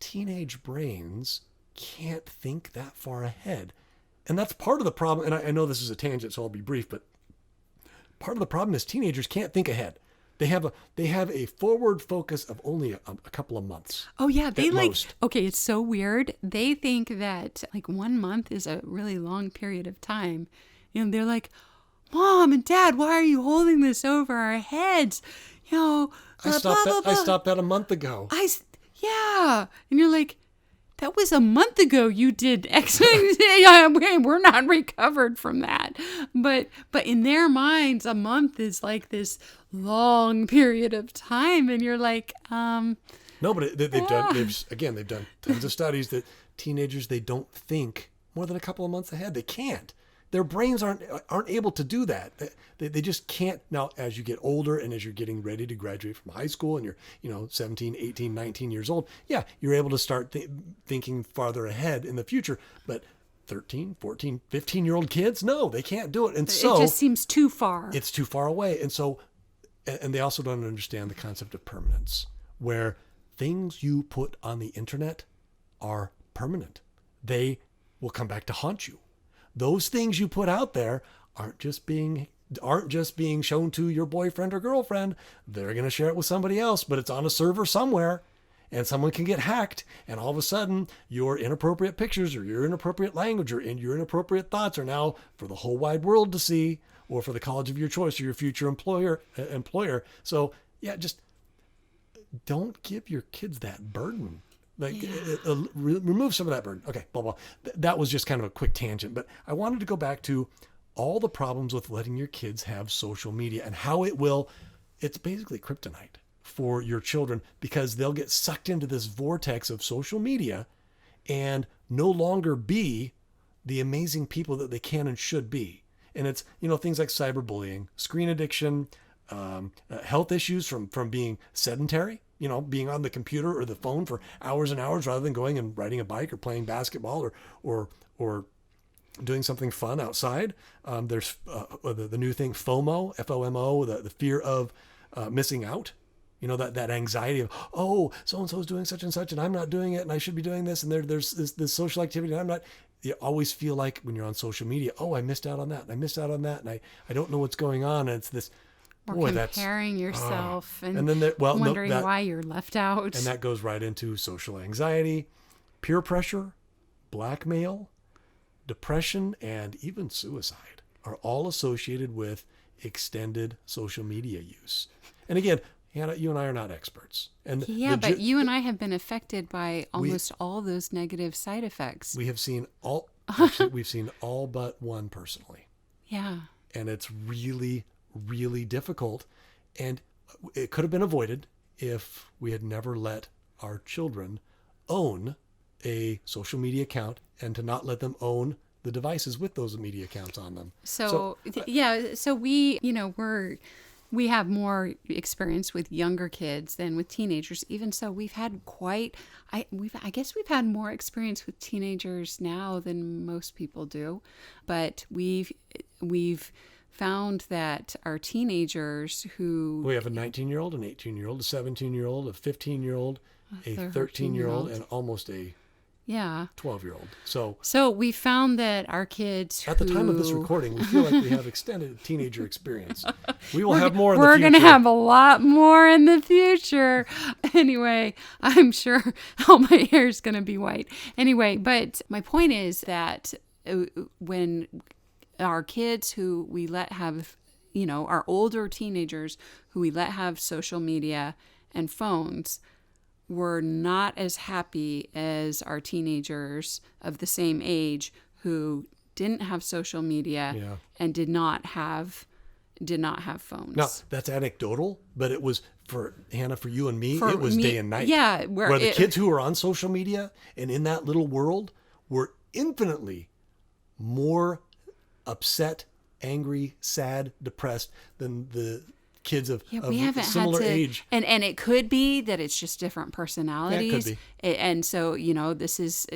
B: teenage brains can't think that far ahead. And that's part of the problem. And I know this is a tangent, so I'll be brief, but part of the problem is teenagers can't think ahead. They have a forward focus of only a couple of months.
A: Oh yeah, they like
B: most.
A: Okay, it's so weird. They think that like 1 month is a really long period of time. They're like, "Mom and Dad, why are you holding this over our heads?"
B: I stopped that a month ago.
A: Yeah. And you're like, that was a month ago you did X. We're not recovered from that. But in their minds, a month is like this long period of time. And you're like,
B: No, but they've done tons of studies that teenagers, they don't think more than a couple of months ahead. They can't. Their brains aren't able to do that. They just can't. Now, as you get older and as you're getting ready to graduate from high school and you're 17, 18, 19 years old, yeah, you're able to start thinking farther ahead in the future. But 13, 14, 15-year-old kids, no, they can't do it. And so
A: it just seems too far.
B: It's too far away. And so, and they also don't understand the concept of permanence, where things you put on the internet are permanent. They will come back to haunt you. Those things you put out there aren't just being shown to your boyfriend or girlfriend. They're going to share it with somebody else, but it's on a server somewhere, and someone can get hacked, and all of a sudden your inappropriate pictures or your inappropriate language or your inappropriate thoughts are now for the whole wide world to see, or for the college of your choice or your future employer. So yeah, just don't give your kids that burden. Remove some of that burden. Okay, blah, blah. That was just kind of a quick tangent, but I wanted to go back to all the problems with letting your kids have social media and how it's basically kryptonite for your children, because they'll get sucked into this vortex of social media and no longer be the amazing people that they can and should be. And it's, things like cyberbullying, screen addiction, health issues from being sedentary, being on the computer or the phone for hours and hours rather than going and riding a bike or playing basketball or doing something fun outside. There's the new thing, FOMO, FOMO, the fear of missing out. That anxiety of, oh, so-and-so is doing such and such and I'm not doing it and I should be doing this, and there's this social activity and I'm not. You always feel like when you're on social media, oh, I missed out on that and I don't know what's going on, and it's this.
A: Or comparing yourself and
B: then
A: wondering why you're left out.
B: And that goes right into social anxiety, peer pressure, blackmail, depression, and even suicide are all associated with extended social media use. And again, Hannah, you and I are not experts. But
A: you and I have been affected by almost all those negative side effects.
B: We have seen we've seen all but one personally.
A: Yeah.
B: And it's really, really difficult, and it could have been avoided if we had never let our children own a social media account and to not let them own the devices with those media accounts on them.
A: So we, we have more experience with younger kids than with teenagers. Even so, we've had I guess we've had more experience with teenagers now than most people do, but we've found that our teenagers who
B: we have a 19-year-old, an 18-year-old, a 17-year-old, a 15-year-old, a 13-year-old, and almost a 12-year-old. So
A: we found that our kids
B: at the time of this recording, we feel like we have extended teenager experience. We will have more in the
A: We're
B: future.
A: going to have a lot more in the future. Anyway, I'm sure all my hair is going to be white. Anyway, but my point is that when our kids who we let have, our older teenagers who we let have social media and phones, were not as happy as our teenagers of the same age who didn't have social media and did not have phones.
B: Now, that's anecdotal, but it was for Hannah, for you and me, it was day and night.
A: Yeah.
B: Where the kids who were on social media and in that little world were infinitely more upset, angry, sad, depressed than the kids of similar age.
A: And it could be that it's just different personalities.
B: Yeah, it could be.
A: And so, this is,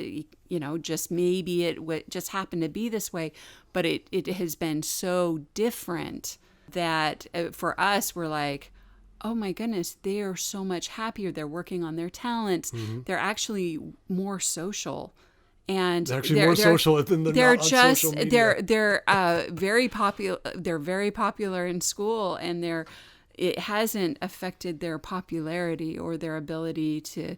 A: just maybe it just happened to be this way, but it has been so different that for us, we're like, oh my goodness, they are so much happier. They're working on their talents. Mm-hmm. They're actually more social. And
B: they're actually more social than they're not on social media.
A: They're very popular. They're very popular in school, and it hasn't affected their popularity or their ability to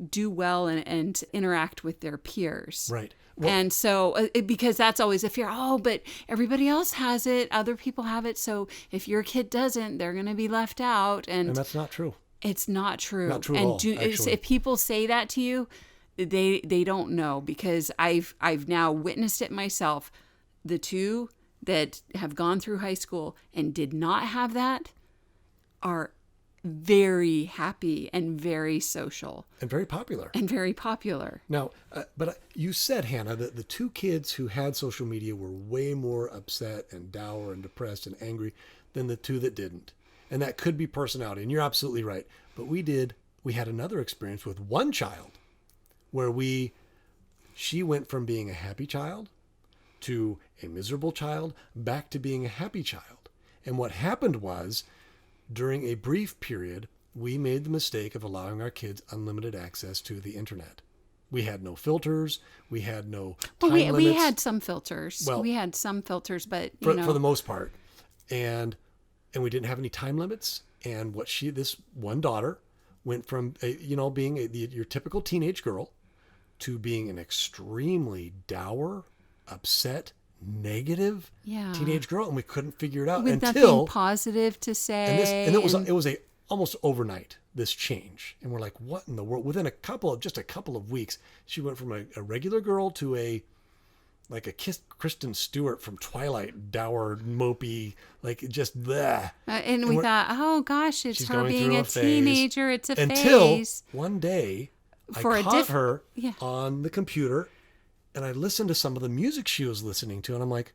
A: do well and interact with their peers.
B: Right. Well,
A: and so, because that's always a fear. Oh, but everybody else has it. Other people have it. So if your kid doesn't, they're going to be left out. And
B: that's not true.
A: It's not true.
B: Not true at all, actually.
A: If people say that to you, they don't know, because I've now witnessed it myself. The two that have gone through high school and did not have that are very happy and very social
B: and very popular. Now, but you said, Hannah, that the two kids who had social media were way more upset and dour and depressed and angry than the two that didn't. And that could be personality. And you're absolutely right. But we had another experience with one child where she went from being a happy child to a miserable child back to being a happy child. And what happened was, during a brief period, we made the mistake of allowing our kids unlimited access to the internet. We had no filters. We had no time limits.
A: We had some filters. But
B: for the most part, and we didn't have any time limits. And this one daughter went from being your typical teenage girl to being an extremely dour, upset, negative teenage girl, and we couldn't figure it out
A: with
B: until
A: nothing positive to say.
B: And it was almost overnight, this change, and we're like, what in the world? Within just a couple of weeks, she went from a regular girl to a Kristen Stewart from Twilight, dour, mopey, just bleh.
A: And we thought, oh gosh, it's her being a teenager. It's a phase.
B: Until one day, I caught her on the computer, and I listened to some of the music she was listening to, and I'm like,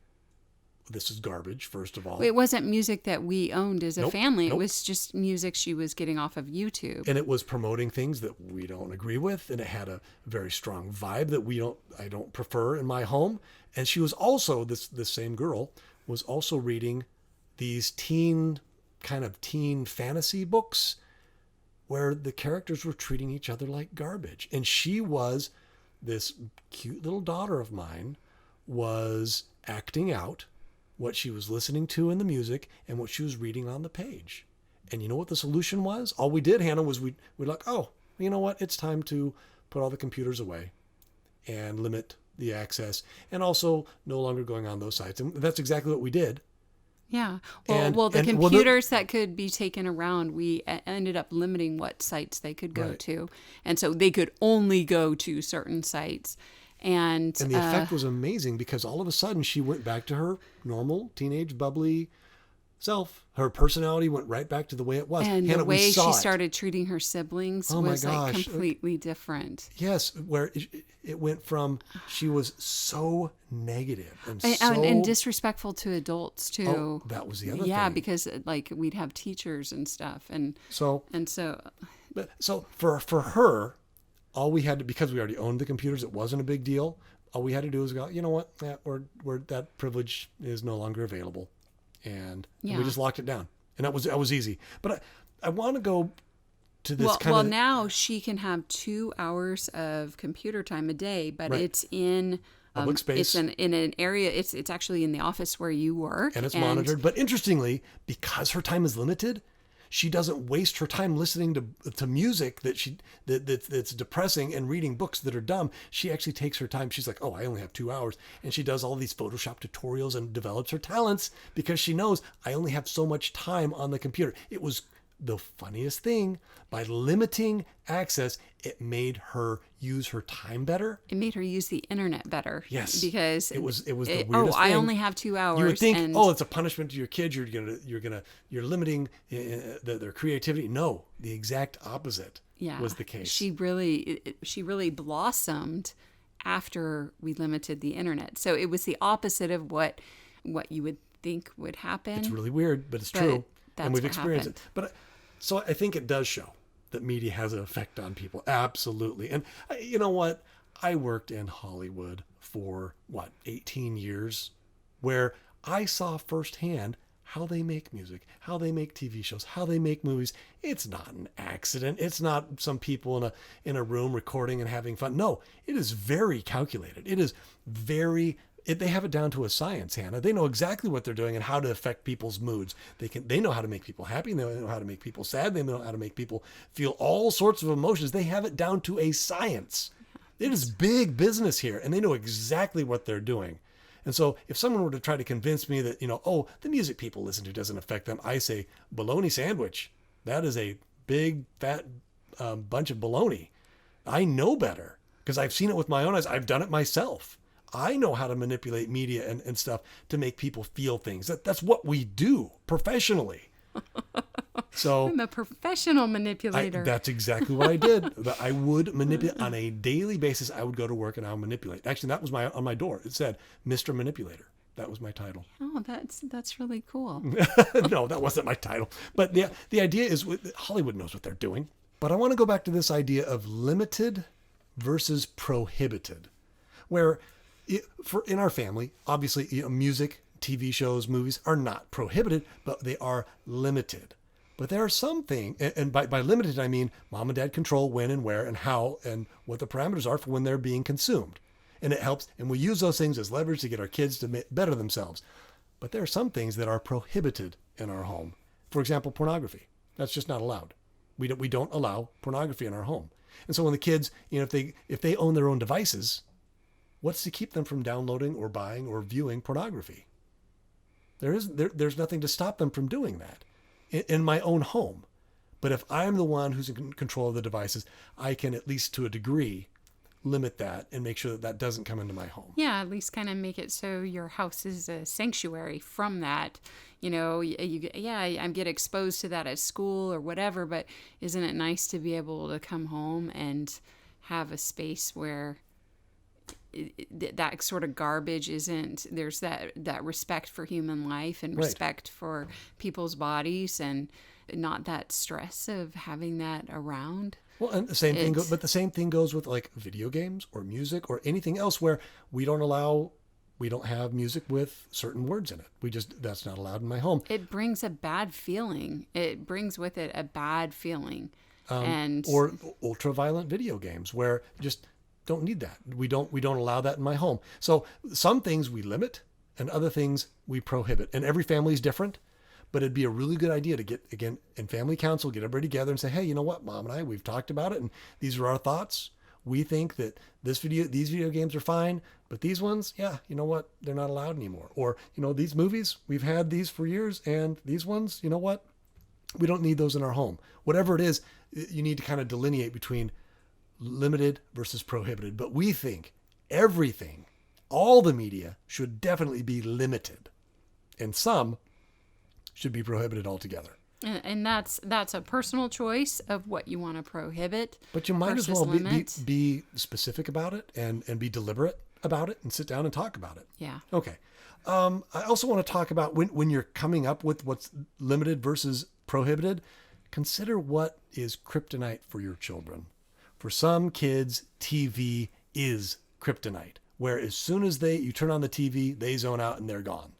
B: this is garbage, first of all.
A: It wasn't music that we owned as a family. It was just music she was getting off of YouTube.
B: And it was promoting things that we don't agree with, and it had a very strong vibe that I don't prefer in my home. And she was also, this same girl, was also reading these teen fantasy books where the characters were treating each other like garbage. And this cute little daughter of mine was acting out what she was listening to in the music and what she was reading on the page. And you know what the solution was? All we did, Hannah, was we're like, oh, you know what? It's time to put all the computers away and limit the access, and also no longer going on those sites. And that's exactly what we did.
A: Yeah. The computers that could be taken around, we ended up limiting what sites they could go to. And so they could only go to certain sites. And
B: the effect was amazing, because all of a sudden she went back to her normal teenage bubbly self. Her personality went right back to the way it was.
A: And
B: Hannah,
A: the way
B: we saw
A: she
B: it.
A: started treating her siblings
B: Oh my
A: was like
B: gosh.
A: completely different.
B: Yes, where it went from she was so negative and
A: And disrespectful to adults too.
B: Oh, that was the other
A: Yeah,
B: thing.
A: because like we'd have teachers and stuff, and
B: so for her, all we had to, because we already owned the computers, it wasn't a big deal. All we had to do was go, you know what, we're that privilege is no longer available, and we just locked it down, and that was easy. But I want to go to this
A: well, now she can have 2 hours of computer time a day, but
B: Right.
A: it's in
B: Public space.
A: It's in an area. It's actually in the office where you work,
B: and it's monitored. But interestingly, because her time is limited, she doesn't waste her time listening to music that's depressing and reading books that are dumb. She actually takes her time. She's like, oh, I only have 2 hours. And she does all these Photoshop tutorials and develops her talents because she knows I only have so much time on the computer. It was the funniest thing. By limiting access, it made her use her time better.
A: It made her use the internet better.
B: Yes,
A: because
B: it was the weirdest
A: oh,
B: thing.
A: I only have 2 hours.
B: You would think,
A: and
B: oh, it's a punishment to your kids. You're limiting their creativity. No, the exact opposite was the case.
A: She really blossomed after we limited the internet. So it was the opposite of what you would think would happen.
B: It's really weird, but it's
A: But
B: true,
A: that's
B: and we've
A: what
B: experienced
A: happened.
B: it. But so I think it does show that media has an effect on people. Absolutely. And you know what? I worked in Hollywood for 18 years, where I saw firsthand how they make music, how they make TV shows, how they make movies. It's not an accident. It's not some people in a room recording and having fun. No, it is very calculated. It is they have it down to a science, Hannah. They know exactly what they're doing and how to affect people's moods. They know how to make people happy. They know how to make people sad. They know how to make people feel all sorts of emotions. They have it down to a science. It is big business here, and they know exactly what they're doing. And so if someone were to try to convince me that, the music people listen to doesn't affect them, I say, bologna sandwich. That is a big, fat bunch of bologna. I know better because I've seen it with my own eyes. I've done it myself. I know how to manipulate media and stuff to make people feel things. That's what we do professionally. So
A: I'm a professional manipulator.
B: that's exactly what I did. I would manipulate on a daily basis. I would go to work and I would manipulate. Actually, that was on my door. It said Mr. Manipulator. That was my title.
A: Oh, that's really cool.
B: No, that wasn't my title. But the idea is Hollywood knows what they're doing. But I want to go back to this idea of limited versus prohibited, where in our family, obviously, music, TV shows, movies are not prohibited, but they are limited. But there are some things, and by limited, I mean mom and dad control when and where and how and what the parameters are for when they're being consumed. And it helps, and we use those things as leverage to get our kids to better themselves. But there are some things that are prohibited in our home. For example, pornography. That's just not allowed. We don't allow pornography in our home. And so when the kids, if they own their own devices, what's to keep them from downloading or buying or viewing pornography? There's nothing to stop them from doing that in my own home. But if I'm the one who's in control of the devices, I can, at least to a degree, limit that and make sure that doesn't come into my home.
A: Yeah, at least kind of make it so your house is a sanctuary from that. I get exposed to that at school or whatever, but isn't it nice to be able to come home and have a space where that sort of garbage isn't, there's that respect for human life and
B: Right.
A: respect for people's bodies and not that stress of having that around.
B: Well, and the same thing, but the same thing goes with like video games or music or anything else where we don't have music with certain words in it. That's not allowed in my home.
A: It brings a bad feeling. It brings with it a bad feeling.
B: Or ultra-violent video games where just don't need that. We don't allow that in my home. So some things we limit and other things we prohibit. And every family is different, but it'd be a really good idea to get, again, in family council, get everybody together and say, hey, you know what, Mom and I, we've talked about it and these are our thoughts. We think that these video games are fine, but these ones, yeah, you know what, they're not allowed anymore. Or, these movies, we've had these for years and these ones, you know what, we don't need those in our home. Whatever it is, you need to kind of delineate between limited versus prohibited. But we think everything, all the media should definitely be limited. And some should be prohibited altogether.
A: And that's a personal choice of what you want to prohibit.
B: But you might as
A: versus
B: well
A: limit.
B: be specific about it and be deliberate about it and sit down and talk about it.
A: Yeah.
B: Okay. I also want to talk about when you're coming up with what's limited versus prohibited, consider what is kryptonite for your children. For some kids, TV is kryptonite, where as soon as you turn on the TV, they zone out and they're gone.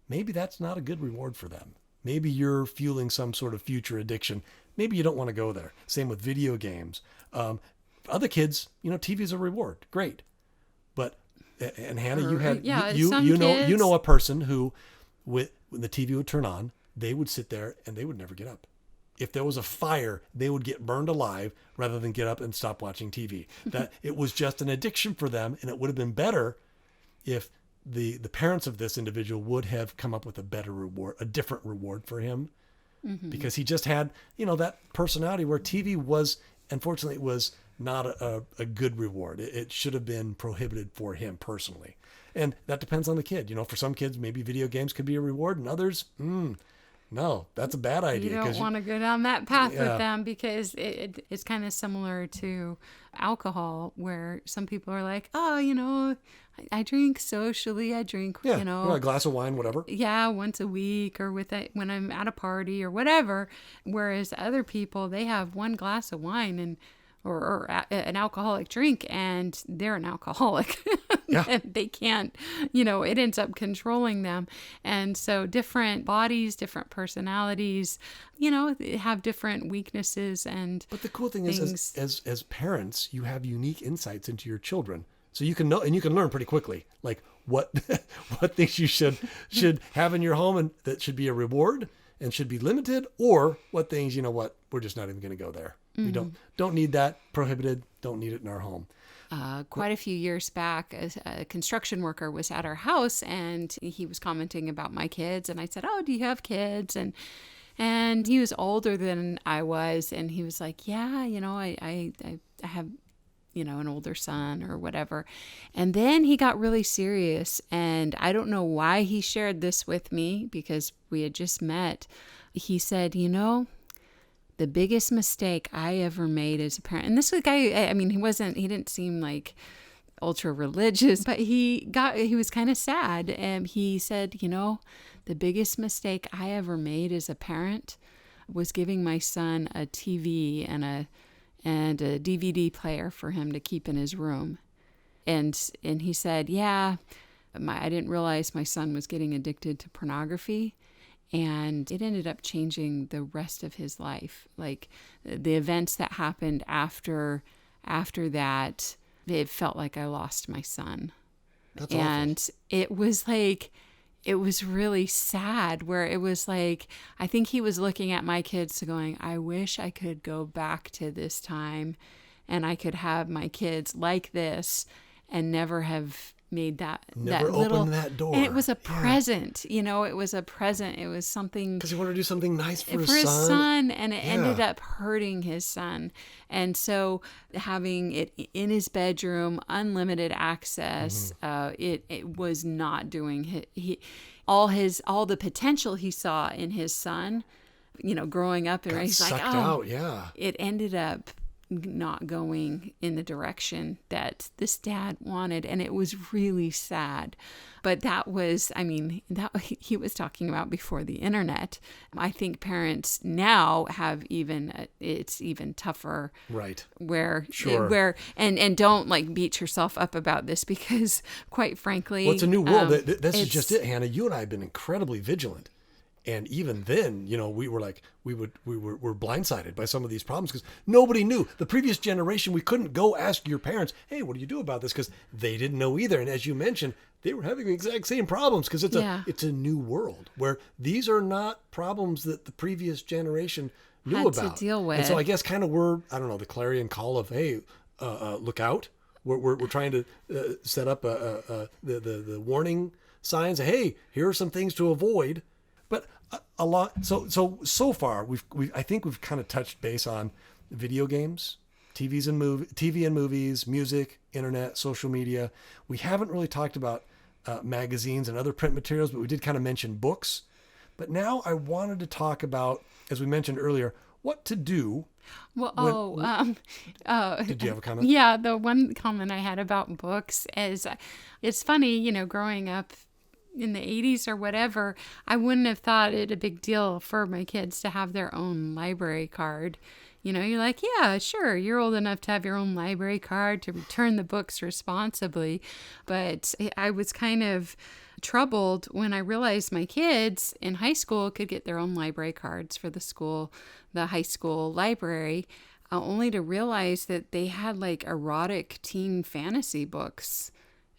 B: Maybe that's not a good reward for them. Maybe you're fueling some sort of future addiction. Maybe you don't want to go there. Same with video games. Other kids, TV is a reward. Great. But, and Hannah, you had, you know a person who, when the TV would turn on, they would sit there and they would never get up. If there was a fire, they would get burned alive rather than get up and stop watching TV. That it was just an addiction for them, and it would have been better if the parents of this individual would have come up with a better reward, a different reward for him, because he just had, that personality where TV was, unfortunately, it was not a good reward. It should have been prohibited for him personally. And that depends on the kid. For some kids, maybe video games could be a reward, and others, no, that's a bad idea.
A: You don't want to go down that path with them, because it's kind of similar to alcohol, where some people are like, oh, I drink socially. I drink,
B: a glass of wine, whatever.
A: Yeah, once a week or when I'm at a party or whatever. Whereas other people, they have one glass of wine or an alcoholic drink, and they're an alcoholic.
B: Yeah.
A: And they can't, it ends up controlling them. And so different bodies, different personalities, have different weaknesses. But
B: the cool thing is, as parents, you have unique insights into your children. So you can know, and you can learn pretty quickly, like what things you should have in your home and that should be a reward and should be limited, or what things, we're just not even going to go there. We don't need that, prohibited, don't need it in our home.
A: Quite a few years back, a construction worker was at our house, and he was commenting about my kids. And I said, "Oh, do you have kids?" And he was older than I was, and he was like, "Yeah, I have, an older son or whatever." And then he got really serious, and I don't know why he shared this with me, because we had just met. He said, the biggest mistake I ever made as a parent, and this was a guy, he didn't seem like ultra religious, but he was kind of sad. And he said, the biggest mistake I ever made as a parent was giving my son a TV and a DVD player for him to keep in his room. And he said, I didn't realize my son was getting addicted to pornography. And it ended up changing the rest of his life. Like the events that happened after that, it felt like I lost my son.
B: That's
A: and
B: awful.
A: It was really sad, where it was like, I think he was looking at my kids going, I wish I could go back to this time and I could have my kids like this and never have made
B: never opened that door.
A: And it was a present, it was a present. It was something,
B: because he wanted to do something nice for his
A: son, and it ended up hurting his son. And so having it in his bedroom, unlimited access, it was not doing all the potential he saw in his son, growing up, and he's like,
B: out.
A: It ended up not going in the direction that this dad wanted, and it was really sad. But that was, that he was talking about before the internet. I think parents now have it's even tougher,
B: right?
A: Where and don't like beat yourself up about this, because quite frankly,
B: it's a new world. This is just it, Hannah. You and I have been incredibly vigilant. And even then, we were blindsided by some of these problems, because nobody knew. The previous generation, we couldn't go ask your parents, hey, what do you do about this? Because they didn't know either. And as you mentioned, they were having the exact same problems, because it's a new world where these are not problems that the previous generation knew
A: had
B: about.
A: To deal with.
B: And so I guess kind of we're, the clarion call of, hey, look out. We're trying to set up the warning signs. Hey, here are some things to avoid. But a lot. So far, I think we've kind of touched base on video games, TV and movies, music, internet, social media. We haven't really talked about magazines and other print materials, but we did kind of mention books. But now I wanted to talk about, as we mentioned earlier, what to do.
A: Well,
B: Did you have a comment?
A: yeah, the one comment I had about books is it's funny, growing up in the 80s or whatever, I wouldn't have thought it a big deal for my kids to have their own library card. You're like, yeah, sure, you're old enough to have your own library card to return the books responsibly. But I was kind of troubled when I realized my kids in high school could get their own library cards for the high school library, only to realize that they had like erotic teen fantasy books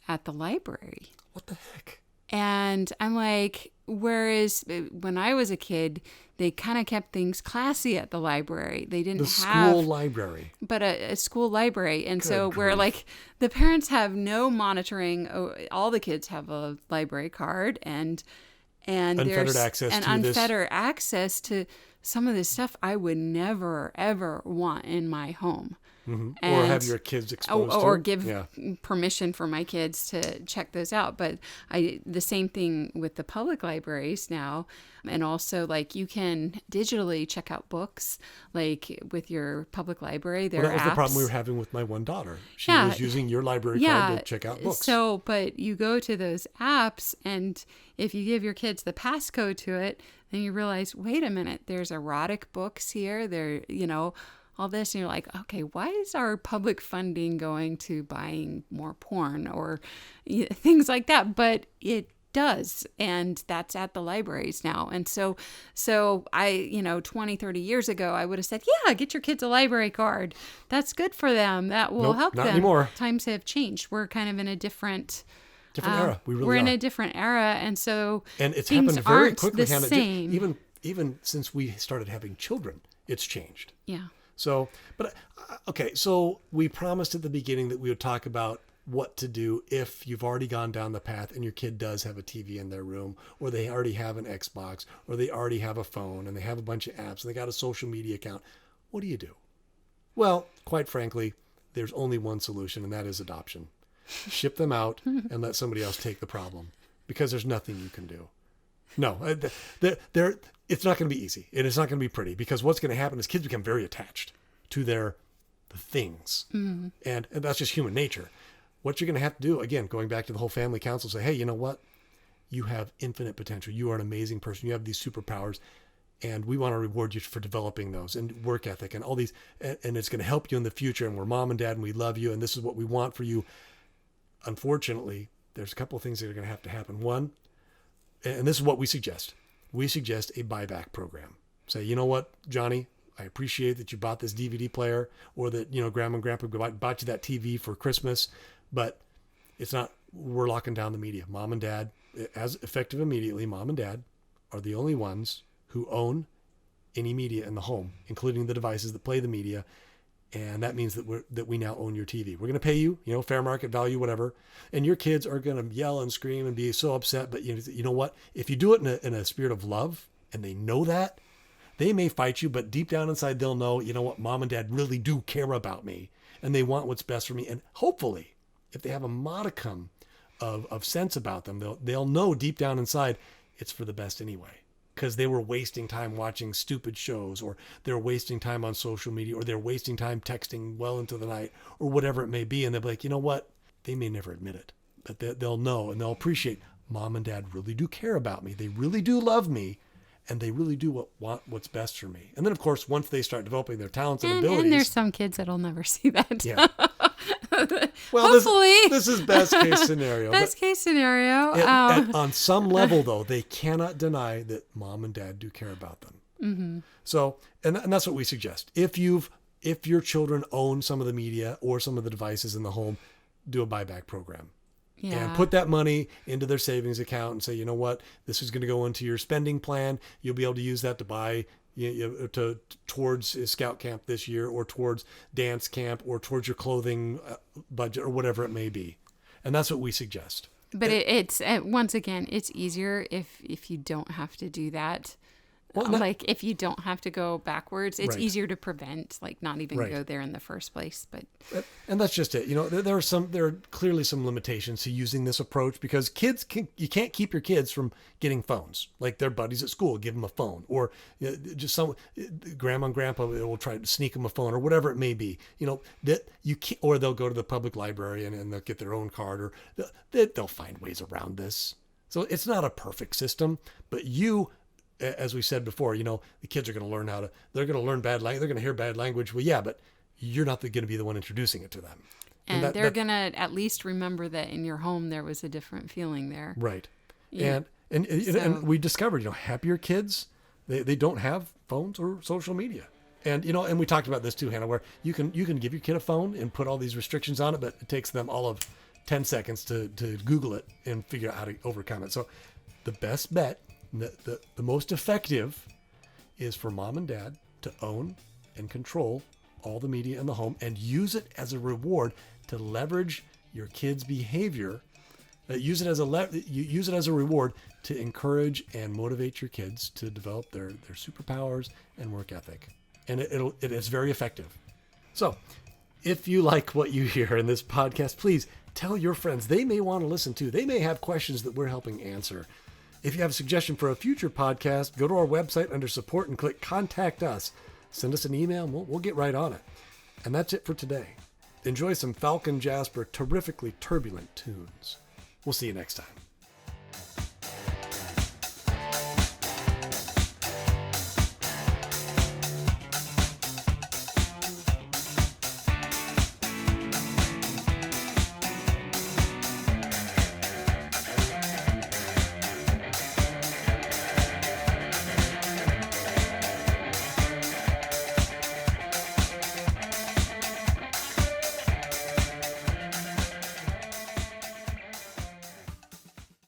A: at the library.
B: What the heck?
A: And I'm like, whereas when I was a kid, they kind of kept things classy at the library. They didn't have
B: school library,
A: but a school library. And so
B: grief.
A: where like the parents have no monitoring, all the kids have a library card and
B: unfettered
A: access to some of this stuff I would never ever want in my home.
B: Mm-hmm. Or have your kids exposed to.
A: Or give permission for my kids to check those out. But the same thing with the public libraries now. And also, like, you can digitally check out books, like with your public library. There
B: that was
A: apps.
B: The problem we were having with my one daughter. She was using your library card to check out books.
A: So, but you go to those apps, and if you give your kids the passcode to it, then you realize, wait a minute, there's erotic books here. There, all this, and you're like, okay, why is our public funding going to buying more porn or things like that? But it does, and that's at the libraries now. And so I 20, 30 years ago, I would have said, yeah, get your kids a library card. That's good for them. That will help them.
B: Not anymore.
A: Times have changed. We're kind of in a different
B: era.
A: We're in a different era, and so
B: it's
A: things
B: happened very
A: aren't
B: quickly.
A: the same.
B: Even since we started having children, it's changed.
A: Yeah.
B: So, but okay, so we promised at the beginning that we would talk about what to do if you've already gone down the path and your kid does have a TV in their room, or they already have an Xbox, or they already have a phone and they have a bunch of apps and they got a social media account. What do you do? Well, quite frankly, there's only one solution, and that is adoption. Ship them out and let somebody else take the problem, because there's nothing you can do. No, it's not going to be easy, and it's not going to be pretty, because what's going to happen is kids become very attached to the things, and that's just human nature. What you're going to have to do, again, going back to the whole family council, say, hey, you know what? You have infinite potential. You are an amazing person. You have these superpowers, and we want to reward you for developing those, and work ethic and all these, and it's going to help you in the future, and we're mom and dad, and we love you, and this is what we want for you. Unfortunately, there's a couple of things that are going to happen. One, and this is what we suggest. We suggest a buyback program. Say, you know what, Johnny, I appreciate that you bought this DVD player, or that, Grandma and Grandpa bought you that TV for Christmas, but it's not, we're locking down the media. Mom and Dad, as effective immediately, Mom and Dad are the only ones who own any media in the home, including the devices that play the media. And that means that we now own your TV. We're going to pay you, fair market value, whatever. And your kids are going to yell and scream and be so upset. But you know what? If you do it in a spirit of love, and they know that, they may fight you, but deep down inside, they'll know, you know what? Mom and Dad really do care about me, and they want what's best for me. And hopefully, if they have a modicum of sense about them, they'll know deep down inside it's for the best anyway. Because they were wasting time watching stupid shows, or they're wasting time on social media, or they're wasting time texting well into the night, or whatever it may be. And they'll be like, you know what? They may never admit it, but they'll know, and they'll appreciate Mom and Dad really do care about me. They really do love me, and they really do want what's best for me. And then, of course, once they start developing their talents and abilities.
A: And there's some kids that'll never see that.
B: Yeah. Well,
A: hopefully.
B: This is best case scenario.
A: Best case scenario.
B: On some level, though, they cannot deny that Mom and Dad do care about them. Mm-hmm. So, and that's what we suggest. If your children own some of the media or some of the devices in the home, do a buyback program. Yeah. And put that money into their savings account and say, you know what, this is going to go into your spending plan. You'll be able to use that to buy towards Scout Camp this year, or towards dance camp, or towards your clothing budget, or whatever it may be. And that's what we suggest.
A: But it's once again, it's easier if you don't have to do that.
B: Well,
A: like if you don't have to go backwards, it's
B: Right.
A: easier to prevent, like not even
B: Right.
A: go there in the first place. But
B: And that's just it. There are clearly some limitations to using this approach because you can't keep your kids from getting phones. Like their buddies at school give them a phone, or just grandma and grandpa will try to sneak them a phone, or whatever it may be. That you can't, or they'll go to the public library and they'll get their own card, or they'll find ways around this. So it's not a perfect system, but as we said before, the kids are going to learn they're going to learn bad language. They're going to hear bad language. Well, yeah, but you're not going to be the one introducing it to them.
A: and they're going to at least remember that in your home there was a different feeling there.
B: Right.
A: Yeah.
B: And we discovered, happier kids, they don't have phones or social media. And, and we talked about this too, Hannah, where you can give your kid a phone and put all these restrictions on it, but it takes them all of 10 seconds to Google it and figure out how to overcome it. So the best bet, the most effective, is for mom and dad to own and control all the media in the home and use it as a reward to leverage your kids' behavior. Use it as a reward to encourage and motivate your kids to develop their superpowers and work ethic. And it is very effective. So if you like what you hear in this podcast, please tell your friends. They may want to listen too. They may have questions that we're helping answer. If you have a suggestion for a future podcast, go to our website under support and click Contact Us. Send us an email and we'll get right on it. And that's it for today. Enjoy some Falcon Jasper terrifically turbulent tunes. We'll see you next time.